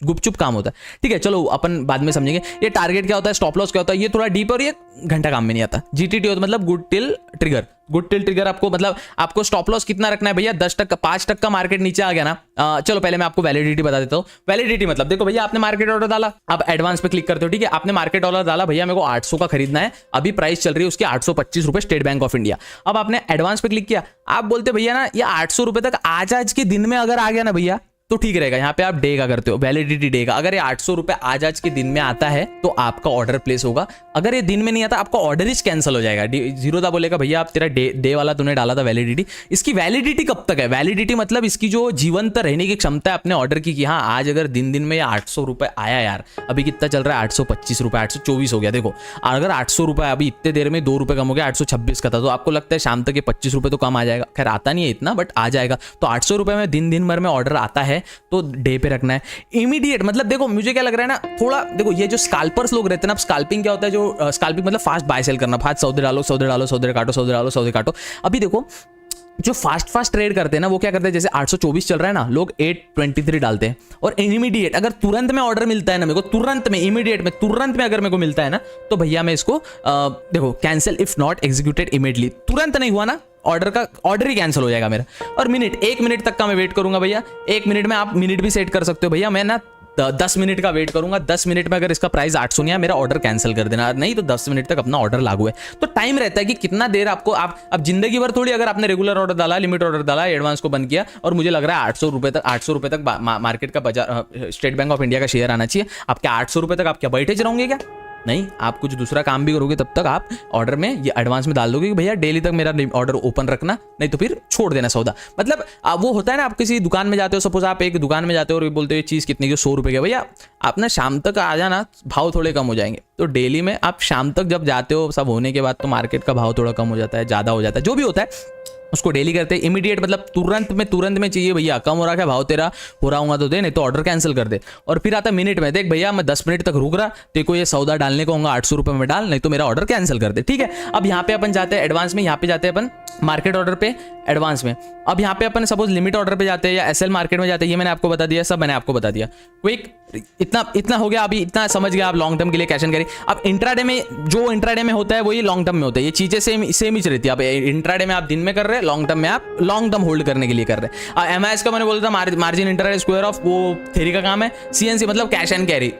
गुपचुप काम होता है। ठीक है, चलो अपन बाद में समझेंगे। ये टारगेट क्या होता है, स्टॉप लॉस क्या होता है, ये थोड़ा डीप और ये घंटा काम में नहीं आता। GTT होता मतलब good till trigger. Good till trigger आपको मतलब आपको स्टॉप लॉस कितना रखना है भैया, 10%, 5% का मार्केट नीचे आ गया ना, चलो पहले मैं आपको वैलिडिटी बता देता हूँ। वैलिडिटी मतलब देखो भैया, आपने मार्केट ऑर्डर डाला, आप एडवांस पे क्लिक करते हो। ठीक है, आपने मार्केट ऑर्डर डाला, भैया मेरे को 800 का खरीदना है, अभी प्राइस चल रही है उसकी 825 रुपए, स्टेट बैंक ऑफ इंडिया। अब आपने एडवांस पे क्लिक किया, आप बोलते भैया ना ये 800 रुपए तक आज के दिन में अगर आ गया ना भैया, तो ठीक रहेगा। यहाँ पे आप डे का करते हो, वैलिडिटी डे का। अगर ये 800 रुपए आज के दिन में आता है तो आपका ऑर्डर प्लेस होगा। अगर ये दिन में नहीं आता, आपका ऑर्डर ही कैंसिल हो जाएगा। जीरो था बोलेगा भैया आप तेरा डे वाला तूने डाला था वैलिडिटी, इसकी वैलिडिटी कब तक है, वैलिडिटी मतलब इसकी जो जीवंत रहने की क्षमता है अपने ऑर्डर की, कि हाँ आज अगर दिन में 800 रुपए आया, यार अभी कितना चल रहा है, 825 रुपए, 824 हो गया। देखो अगर 800 रुपए अभी इतने देर में 2 रुपए कम हो गया, 826 का था, तो आपको लगता है शाम तक ये 25 रुपए तो कम आ जाएगा। खैर आता नहीं है इतना, बट आ जाएगा। तो 800 रुपए में दिन भर में ऑर्डर आता है है तो डे पे रखना है। इमीडिएट मतलब देखो मुझे क्या लग रहा है ना, थोड़ा देखो ये जो स्कैल्पर्स लोग रहते हैं ना, अब स्कैल्पिंग क्या होता है, जो स्कैल्पिंग मतलब फास्ट बाय सेल करना, फास्ट सौदे डालो सौदे डालो सौदे काटो सौदे डालो सौदे काटो। अभी देखो जो फास्ट ट्रेड करते हैं ना वो क्या करते हैं, जैसे 824 चल रहा है ना, लोग 823 डालते हैं और इमीडिएट अगर तुरंत में ऑर्डर मिलता है ना मेरे को, तुरंत में इमीडिएट में तुरंत में अगर मेरे को मिलता है ना, तो भैया मैं इसको देखो cancel if not executed immediately, तुरंत नहीं हुआ ना ऑर्डर ही कैंसिल हो जाएगा मेरा। और मिनट 1 मिनट तक का मैं वेट करूंगा भैया, 1 मिनट में आप मिनट भी सेट कर सकते हो भैया, मैं ना 10 मिनट का वेट करूंगा, 10 मिनट में अगर इसका प्राइस 800 नहीं है मेरा ऑर्डर कैंसिल कर देना, नहीं तो 10 मिनट तक अपना ऑर्डर लागू है। तो टाइम रहता है कि कितना देर आपको, आप अब जिंदगी भर थोड़ी, अगर आपने रेगुलर ऑर्डर डाला, लिमिट ऑर्डर डाला, एडवांस को बंद किया और मुझे लग रहा है 800 रुपए तक मार्केट का बाजार, स्टेट बैंक ऑफ इंडिया का शेयर आना चाहिए, आप क्या 800 रुपए तक आप क्या बैठे रहोगे क्या? नहीं, आप कुछ दूसरा काम भी करोगे तब तक आप ऑर्डर में ये एडवांस में डाल दोगे कि भैया डेली तक मेरा ऑर्डर ओपन रखना, नहीं तो फिर छोड़ देना सौदा। मतलब वो होता है ना, आप किसी दुकान में जाते हो, सपोज आप एक दुकान में जाते हो और बोलते हो ये चीज़ कितने की, 100 रुपये की, भैया आप ना शाम तक आ जाना, भाव थोड़े कम हो जाएंगे। तो डेली में आप शाम तक जब जाते हो, सब होने के बाद तो मार्केट का भाव थोड़ा कम हो जाता है, ज़्यादा हो जाता है, जो भी होता है उसको डेली करते हैं। इमीडिएट मतलब तुरंत में चाहिए भैया, कम हो रहा है भाव तेरा, हो रहा होगा तो दे, नहीं तो ऑर्डर कैंसिल कर दे। और फिर आता मिनट में, देख भैया मैं 10 मिनट तक रुक रहा, तेरे को ये सौदा डालने को होगा 800 रुपये में डाल, नहीं तो मेरा ऑर्डर कैंसिल कर दे। ठीक है, अब यहाँ पे अपन जाते हैं एडवांस में, यहाँ पे जाते हैं अपन मार्केट ऑर्डर पे एडवांस में। अब यहाँ पे अपन सपोज लिमिट ऑर्डर पे जाते हैं या एसएल मार्केट में जाते हैं, ये मैंने आपको बता दिया, सब मैंने आपको बता दिया। क्विक इतना हो गया, अभी इतना समझ गया आप लॉन्ग टर्म के लिए कैश एंड कैरी। अब इंट्राडे में, जो इंट्राडे में होता है वही लॉन्ग टर्म में होता है, ये चीजें सेम ही रहती है। अब इंट्राडे में आप दिन में कर रहे हैं, लॉन्ग टर्म में आप लॉन्ग टर्म होल्ड करने के लिए कर रहे हैं। एमआईएस का मैंने बोला था मार्जिन इंटरडे स्क्वायर ऑफ, वो थ्योरी का काम है। सीएनसी मतलब कैश एंड कैरी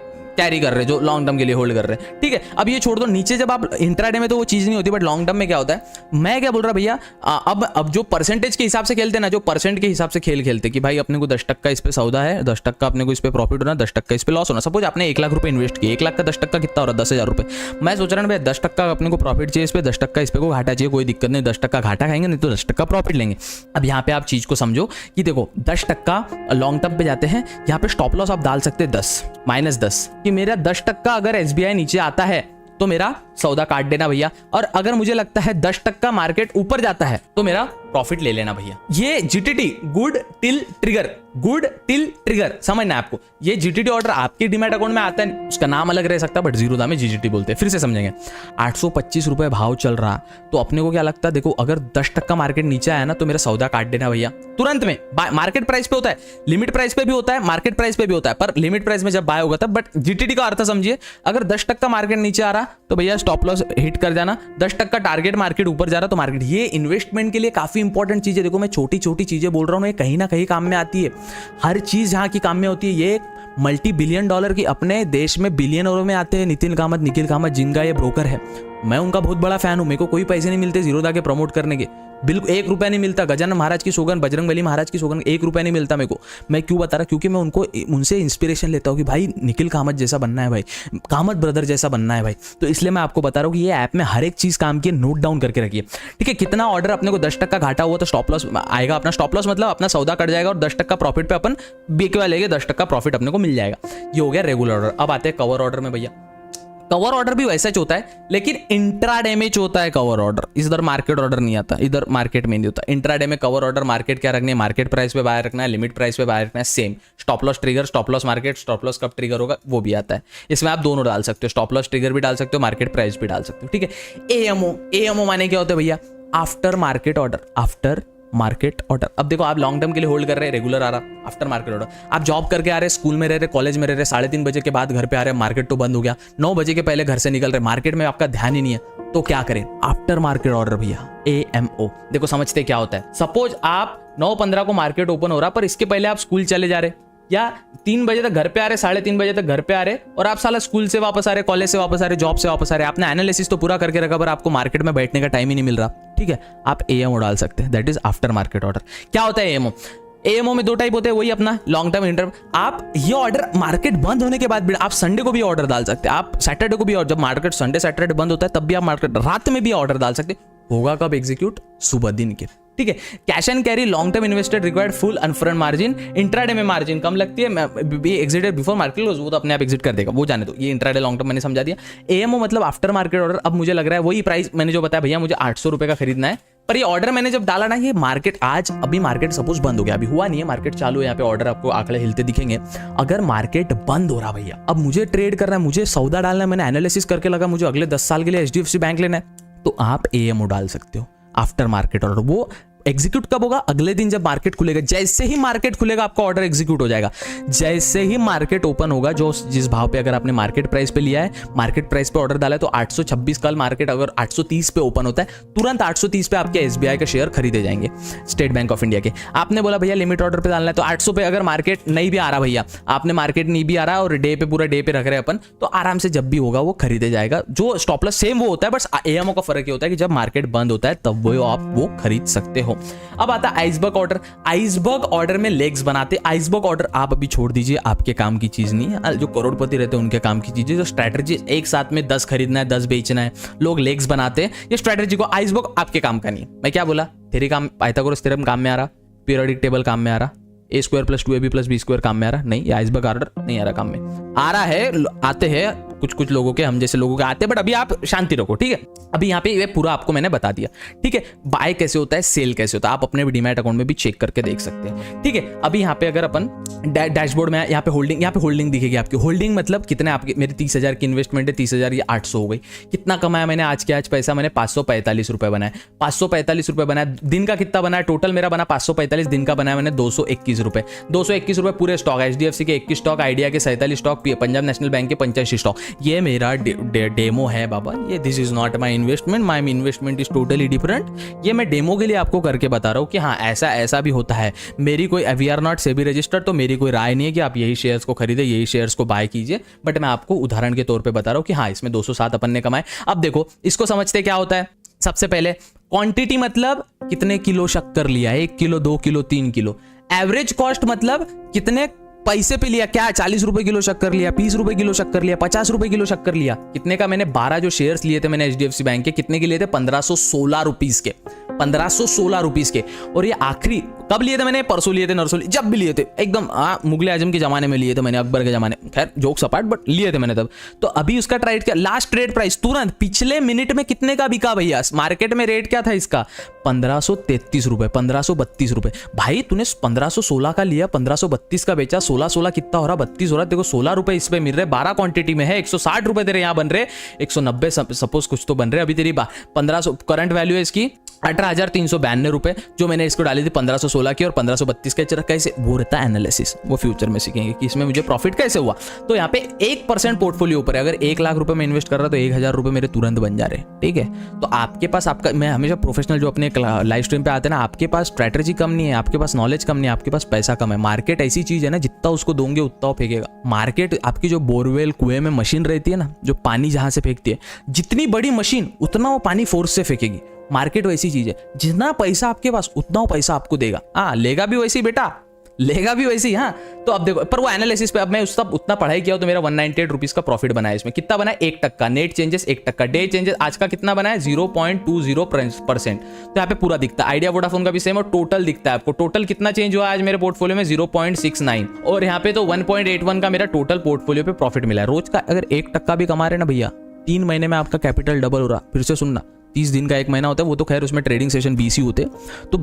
कर रहे हैं, जो लॉन्ग टर्म के लिए होल्ड कर रहे हैं। ठीक है, अब ये छोड़ दो, नीचे जब आप इंट्राडे में तो वो चीज नहीं होती, बट लॉन्ग टर्म में क्या होता है, मैं क्या बोल रहा भैया, अब जो परसेंटेज के हिसाब से खेलते हैं ना, जो परसेंट के हिसाब से खेलते कि भाई अपने को 10% इस पे सौदा है, 10% अपने को इस पे प्रॉफिट होना, 10% इस पे लॉस होना। सपोज आपने 1 लाख रुपए इन्वेस्ट किए, 1 लाख का 10% कितना हो रहा है, 10,000 रुपए। मैं सोच रहा हूँ भाई 10% अपने को प्रॉफिट चाहिए इस पे, 10% इस पे को घाटा चाहिए, कोई दिक्कत नहीं, 10% घाटा खाएंगे, नहीं तो 10% प्रॉफिट लेंगे। अब यहाँ पे आप चीज को समझो कि देखो 10% लॉन्ग टर्म पे जाते हैं, यहाँ पे स्टॉप लॉस आप डाल सकते हैं 10 -10 कि मेरा 10% अगर एसबीआई नीचे आता है तो मेरा सौदा काट देना भैया, और अगर मुझे लगता है 10% मार्केट ऊपर जाता है तो मेरा प्रॉफिट ले लेना भैया। ये जीटीटी गुड टिल ट्रिगर समझना है आपको। ये जीटीटी ऑर्डर आपके डीमैट अकाउंट में आता है, उसका नाम अलग रह सकता है बट जीरो दाम में जीजीटी बोलते हैं। फिर से समझेंगे, 825 रुपए भाव चल रहा, तो अपने को क्या लगता है, देखो अगर 10% मार्केट नीचे आया ना तो मेरा सौदा काट देना भैया तुरंत में। मार्केट प्राइस पे होता है, लिमिट प्राइस पे भी होता है, मार्केट प्राइस पे भी होता है, पर लिमिट प्राइस में जब बाय होगा तब। बट जीटीटी का अर्थ समझिए, अगर 10% मार्केट नीचे आ रहा तो भैया स्टॉप लॉस हिट कर जाना, 10% टारगेट मार्केट ऊपर जा रहा तो मार्केट। ये इन्वेस्टमेंट के लिए काफी इंपॉर्टेंट चीज है। देखो मैं छोटी छोटी चीजें बोल रहा हूँ, ये कहीं ना कहीं काम में आती है, हर चीज यहाँ की काम में होती है। ये $multi-billion की, अपने देश में बिलियनरों में आते हैं निखिल कामत जिनका ये ब्रोकर है। मैं उनका बहुत बड़ा फैन हूं, मेरे को कोई पैसे नहीं मिलते जीरोधा के प्रमोट करने के, बिल्कुल 1 रुपया नहीं मिलता। गजानन महाराज की सौगंध, बजरंगबली महाराज की सौगंध, 1 रुपया नहीं मिलता मेरे को। मैं क्यों बता रहा, क्योंकि मैं उनसे इंस्पिरेशन लेता हूँ कि भाई निखिल कामत जैसा बनना है भाई, कामत ब्रदर जैसा बनना है भाई। तो इसलिए मैं आपको बता रहा हूँ कि ये ऐप में हर एक चीज काम की, नोट डाउन करके रखिए। ठीक है, कितना ऑर्डर अपने को 10% घाटा हुआ तो स्टॉप लॉस आएगा, अपना स्टॉप लॉस मतलब अपना सौदा कट जाएगा और 10% प्रॉफिट पे अपन बेचवा लेंगे, 10% प्रॉफिट अपने को मिल जाएगा। ये हो गया रेगुलर ऑर्डर। अब आते हैं कवर ऑर्डर में भैया। कवर ऑर्डर भी वैसा ही होता है, लेकिन इंट्राडे में होता है कवर ऑर्डर, इधर मार्केट ऑर्डर नहीं आता, इधर मार्केट में नहीं होता। इंट्राडे में कवर ऑर्डर मार्केट क्या रखनी है, मार्केट प्राइस पे बाय रखना है, लिमिट प्राइस पे बाय रखना है, same. Stop loss trigger, stop loss market, stop loss कब ट्रिगर होगा वो भी आता है। इसमें आप दोनों डाल सकते हो, स्टॉप लॉस ट्रिगर भी डाल सकते हो, मार्केट प्राइस भी डाल सकते हो। ठीक है, एएमओ माने क्या होता है भैया, after market order, after market order. अब देखो आप लॉन्ग टर्म के लिए होल्ड कर रहे हैं, रेगुलर आ रहा, आफ्टर मार्केट ऑर्डर। आप जॉब करके आ रहे, स्कूल में रह रहे, कॉलेज में रह रहे, 3:30 बजे के बाद घर पे आ रहे, मार्केट तो बंद हो गया, 9 बजे के पहले घर से निकल रहे, मार्केट में आपका ध्यान ही नहीं है, तो क्या करें, आफ्टर मार्केट ऑर्डर भैया, एएमओ। देखो समझते क्या होता है, सपोज आप 9:15 को मार्केट ओपन हो रहा, पर इसके पहले आप स्कूल चले जा रहे या 3 बजे तक घर पे आ रहे, 3:30 बजे तक घर पे आ रहे, और आप साला स्कूल से वापस आ रहे, कॉलेज से वापस आ रहे, जॉब से वापस आ रहे, आपने एनालिसिस तो पूरा करके रखा पर आपको मार्केट में बैठने का टाइम ही नहीं मिल रहा। ठीक है, आप एएमओ डाल सकते हैं, that is after market order. क्या होता है एएमओ? एएमओ में 2 टाइप होते हैं, वही अपना लॉन्ग टर्म इंटरम। आप ये ऑर्डर मार्केट बंद होने के बाद भी, आप संडे को भी ऑर्डर डाल सकते हैं, आप सैटरडे को भी, और जब मार्केट संडे सैटरडे बंद होता है तब भी आप मार्केट रात में भी ऑर्डर डाल सकते हैं। होगा कब एग्जीक्यूट? सुबह दिन के। ठीक है, cash and carry long term invested required full upfront margin. Intraday में मार्जिन कम लगती है, एग्जिटेड बिफोर मार्केट क्लोज, वो तो अपने आप एग्जिट कर देगा, वो जाने दो। ये इंट्राडे लॉन्ग टर्म मैंने समझा दिया। एएमओ मतलब आफ्टर मार्केट ऑर्डर। अब मुझे लग रहा है वही प्राइस मैंने जो बताया भैया, मुझे 800 रुपए का खरीदना है, पर ये ऑर्डर मैंने जब डाला ना, ये मार्केट आज अभी मार्केट सपोज बंद हो गया, अभी हुआ नहीं है, मार्केट चालू है, यहाँ पे ऑर्डर आपको आंकड़े हिलते दिखेंगे। अगर मार्केट बंद हो रहा भैया, अब मुझे ट्रेड करना है, मुझे सौदा डालना है, मैंने एनालिसिस करके लगा मुझे अगले 10 साल के लिए HDFC बैंक लेना है, तो आप AMO डाल सकते हो आफ्टर मार्केट ऑर्डर। वो एग्जीक्यूट कब होगा? अगले दिन जब मार्केट खुलेगा। जैसे ही मार्केट खुलेगा आपका ऑर्डर एग्जीक्यूट हो जाएगा। जैसे ही मार्केट ओपन होगा, जो जिस भाव पे अगर आपने मार्केट प्राइस पे लिया है, मार्केट प्राइस पे ऑर्डर डाला है, तो 826 कल मार्केट अगर 830 पे ओपन होता है, तुरंत 830 पे आपके SBI के शेयर खरीदे जाएंगे, स्टेट बैंक ऑफ इंडिया के। आपने बोला भैया लिमिट ऑर्डर पे डालना है, तो 800 पे अगर मार्केट नहीं भी आ रहा भैया, आपने मार्केट नहीं भी आ रहा और डे पे पूरा डे पे रख रहे अपन, तो आराम से जब भी होगा वो खरीदे जाएगा। जो स्टॉप लॉस सेम वो होता है, बस AMO का फर्क ये होता है कि जब मार्केट बंद होता है तब वो आप वो खरीद सकते हो। अब आता है आइसबर्ग ऑर्डर। आइसबर्ग ऑर्डर में लेग्स बनाते। आइसबर्ग ऑर्डर आप अभी छोड़ दीजिए, आपके काम की चीज नहीं है। जो करोड़पति रहते हैं उनके काम की चीज है। जो स्ट्रैटेजी एक साथ में 10 खरीदना है, 10 बेचना है, लोग लेग्स बनाते हैं ये स्ट्रैटेजी को। आइसबर्ग आपके काम का नहीं है। मैं क्या बोला, तेरे काम पाइथागोरस थ्योरम काम में आ रहा, पीरियोडिक टेबल काम में आ रहा, A² + 2AB + B² काम में आ रहा, नहीं ये आइसबर्ग ऑर्डर नहीं आ रहा काम में। आ रहा है, आते हैं कुछ लोगों के, हम जैसे लोगों के आते हैं, बट अभी आप शांति रखो, ठीक है। अभी यहाँ पे ये पूरा आपको मैंने बता दिया, ठीक है। बाय कैसे होता है, सेल कैसे होता है, आप अपने डीमैट अकाउंट में भी चेक करके देख सकते हैं, ठीक है। अभी यहाँ पे अगर अपन डैशबोर्ड में यहाँ पे होल्डिंग दिखेगी आपकी। होल्डिंग मतलब कितने आपके, मेरे 30,000 की इन्वेस्टमेंट है, 30,000 ये 800 हो गई। कितना कमाया मैंने आज के आज पैसा, मैंने 545 रुपए बनाया। 545 रुपए बनाया। दिन का कितना बना, टोटल मेरा बना 545, दिन का बनाया मैंने 221 रुपए। 221 रुपए पूरे स्टॉक, HDFC के 21 स्टॉक, आइडिया के 47 स्टॉक, पंजाब नेशनल बैंक के 85 स्टॉक। ये मेरा डेमो है बाबा, ये this is not my investment, my investment is totally different. ये मैं डेमो के लिए आपको करके बता रहा हूँ कि हाँ ऐसा भी होता है। मेरी कोई we are not SEBI registered, तो मेरी कोई राय नहीं है कि आप यही शेयर्स को खरीदे, यही शेयर्स को बाय कीजिए, बट मैं आपको उदाहरण के तौर पे बता रहा हूँ कि हाँ इसमें 207 अपन ने कमाए। अब देखो इसको समझते क्या होता है। सबसे पहले क्वांटिटी मतलब कितने किलो शक्कर लिया, 1 kilo, 2 kilo, 3 kilo. Average cost मतलब कितने पैसे पे लिया, क्या 40 रुपए किलो शक्कर लिया, 20 रुपए किलो शक्कर लिया, 50 रुपए किलो शक्कर लिया। कितने का मैंने 12 जो शेयर्स लिए थे मैंने HDFC बैंक के, कितने के लिए थे, 1516 रुपीज के, 1516 रुपीज के। और ये आखिरी कब लिए थे मैंने, परसों लिए थे, नरसों लिए, जब भी लिए थे एकदम मुगल आजम के जमाने में लिए थे मैंने, अकबर के जमाने, खैर जोक्स अपार्ट, बट लिए थे मैंने तब। तो अभी उसका ट्रेड क्या, लास्ट ट्रेड प्राइस तुरंत पिछले मिनट में कितने का बिका भैया, मार्केट में रेट क्या था इसका, 1533 रुपए, 1532 रुपए। भाई तूने 1516 का लिया, 1532 का बेचा, 16 कितना हो रहा, 32 हो रहा। देखो 16 रुपए इस पे मिल रहे, 12 क्वांटिटी में है, 160 रुपए तेरे यहाँ बन रहे, 190 सपोज कुछ तो बन रहे। अभी तेरी 1500 करंट वैल्यू है इसकी 18,392 रुपए, जो मैंने इसको डाली थी 1516 की और 1532 का चरक। कैसे वो रहता है एनालिसिस, वो फ्यूचर में सीखेंगे कि इसमें मुझे प्रॉफिट कैसे हुआ। तो यहाँ पे 1% पोर्टफोलियो ऊपर है, अगर 1 लाख रुपए में इन्वेस्ट कर रहा तो 1,000 रुपए मेरे तुरंत बन जा रहे, ठीक है। तो आपके पास आपका, मैं हमेशा प्रोफेशनल जो अपने लाइव स्ट्रीम पे आते हैं ना, आपके पास स्ट्रेटेजी कम नहीं है, आपके पास नॉलेज कम नहीं है, आपके पास पैसा कम है। मार्केट ऐसी चीज है ना, जितना उसको दोगे उतना फेंकेगा। मार्केट आपकी जो बोरवेल कुएं में मशीन रहती है ना, जो पानी जहां से फेंकती है, जितनी बड़ी मशीन उतना वो पानी फोर्स से फेंकेगी। मार्केट वैसी चीज है, जितना पैसा आपके पास उतना वो पैसा आपको देगा। हाँ लेगा भी वैसे ही बेटा, लेगा भी वैसे ही। हाँ तो अब देखो, पर वो एनालिसिस पे अब मैं उसका उतना पढ़ाई किया तो मेरा 198 रुपीज का प्रॉफिट बना है। इसमें कितना बना है, 1%। नेट चेंजेस 1%, डे चेंजेस आज का कितना बना है, 0.20%। तो यहाँ पे पूरा दिखता है। आइडिया वोडाफोन का भी सेम, और टोटल दिखता है आपको। टोटल कितना चेंज हुआ आज मेरे पोर्टफोलियो में, 0.69। और यहाँ पे तो 1.81 का मेरा टोटल पोर्टफोलियो पे प्रॉफिट मिला है। रोज का अगर 1% भी कमा रहे ना भैया, 3 महीने में आपका कैपिटल डबल हो रहा। फिर से सुनना, 30 दिन का 1 महीना होता है, वो तो खैर उसमें ट्रेडिंग सेशन 20 ही होते हैं, तो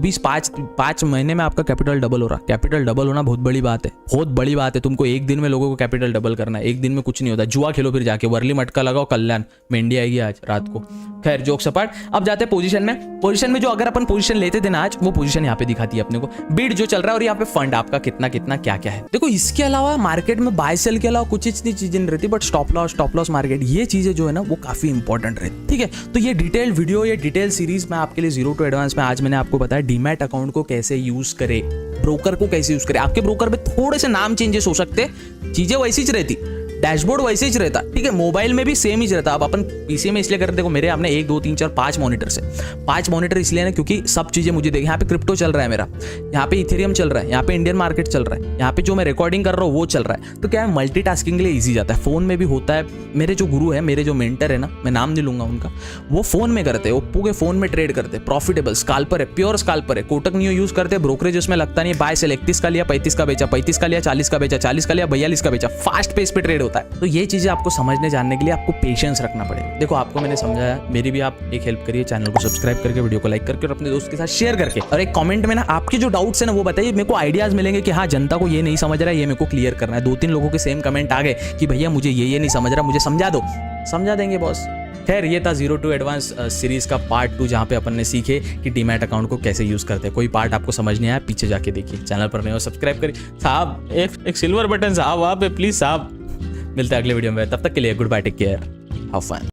5 महीने में आपका कैपिटल डबल हो रहा। कैपिटल डबल होना बहुत बड़ी बात है, बहुत बड़ी बात है। तुमको एक दिन में लोगों को कैपिटल डबल करना है, एक दिन में कुछ नहीं होता। जुआ खेलो फिर जाके, वर्ली मटका लगाओ, कल्याण में इंडिया आएगी आज रात को। खैर जोक्स अपार्ट, अब जाते हैं पोजीशन में। पोजीशन में जो अगर अपन पोजीशन लेते थे ना आज, वो पोजीशन यहाँ पे दिखाती है अपने को, बिड जो चल रहा है, और यहाँ पे फंड आपका कितना कितना क्या क्या है। देखो इसके अलावा मार्केट में बाय सेल के अलावा कुछ इतनी चीजें नहीं रहती, बट स्टॉप लॉस मार्केट, ये चीजें जो है ना वो काफी इंपॉर्टेंट रहती, ठीक है। तो ये डिटेल वीडियो, ये डिटेल सीरीज में आपके लिए जीरो टू एडवांस में आज मैंने आपको बताया डीमैट अकाउंट को कैसे यूज करे, ब्रोकर को कैसे यूज करे। आपके ब्रोकर में थोड़े से नाम चेंजेस हो सकते, चीजें वैसी ही रहती, डैशबोर्ड वैसे ही रहता, ठीक है। मोबाइल में भी सेम ही रहता। अब अपन पीसी में इसलिए करते, देखो मेरे आपने 1 2 3 4 5 मॉनिटर से 5 मॉनिटर इसलिए ना क्योंकि सब चीजें मुझे देखें। यहाँ पे क्रिप्टो चल रहा है मेरा, यहाँ पे इथेरियम चल रहा है, यहाँ पे इंडियन मार्केट चल रहा है, यहाँ पे जो मैं रिकॉर्डिंग कर रहा हूँ वो चल रहा है। तो क्या है, मल्टीटास्किंग के लिए ईजी जाता है। फोन में भी होता है। मेरे जो गुरु है, मेरे जो मेंटर है ना, मैं नाम नहीं लूंगा उनका, वो फोन में करते हैं, ओप्पो के फोन में ट्रेड करते हैं, प्रॉफिटेबल स्काल्पर है, प्योर स्काल्पर है, कोटक नियो यूज करते हैं, ब्रोकरेज उसमें लगता नहीं है। बाय सेल 31 का लिया, 35 का बेचा, 35 का लिया, 40 का बेचा, 40 का लिया, 42 का बेचा, फास्ट पेस पे ट्रेड होता है। होता है। तो ये चीजें आपको समझने जानने के लिए आपको पेशेंस रखना पड़ेगा। देखो आपको मैंने समझाया, मेरी भी आप एक हेल्प करिए, चैनल को सब्सक्राइब करके, वीडियो को लाइक करके और अपने दोस्त के साथ शेयर करके, और एक कमेंट में ना आपके जो डाउट्स है ना वो बताइए। मेरे को आइडियाज मिलेंगे कि हाँ जनता को ये नहीं समझ रहा है, ये मेरे को क्लियर करना है। 2-3 लोगों के सेम कमेंट आ गए कि भैया मुझे ये नहीं समझ रहा, मुझे समझा दो, समझा देंगे बॉस। खैर ये था जीरो टू एडवांस सीरीज का पार्ट 2, जहाँ पे अपन ने सीखे कि डीमैट अकाउंट को कैसे यूज करते हैं। कोई पार्ट आपको समझ नहीं आया, पीछे जाके देखिए। चैनल पर नए हो सब्सक्राइब करिए साहब, एक सिल्वर बटन साहब वहाँ पे प्लीज साहब। मिलते हैं अगले वीडियो में, तब तक के लिए goodbye, take care, have fun.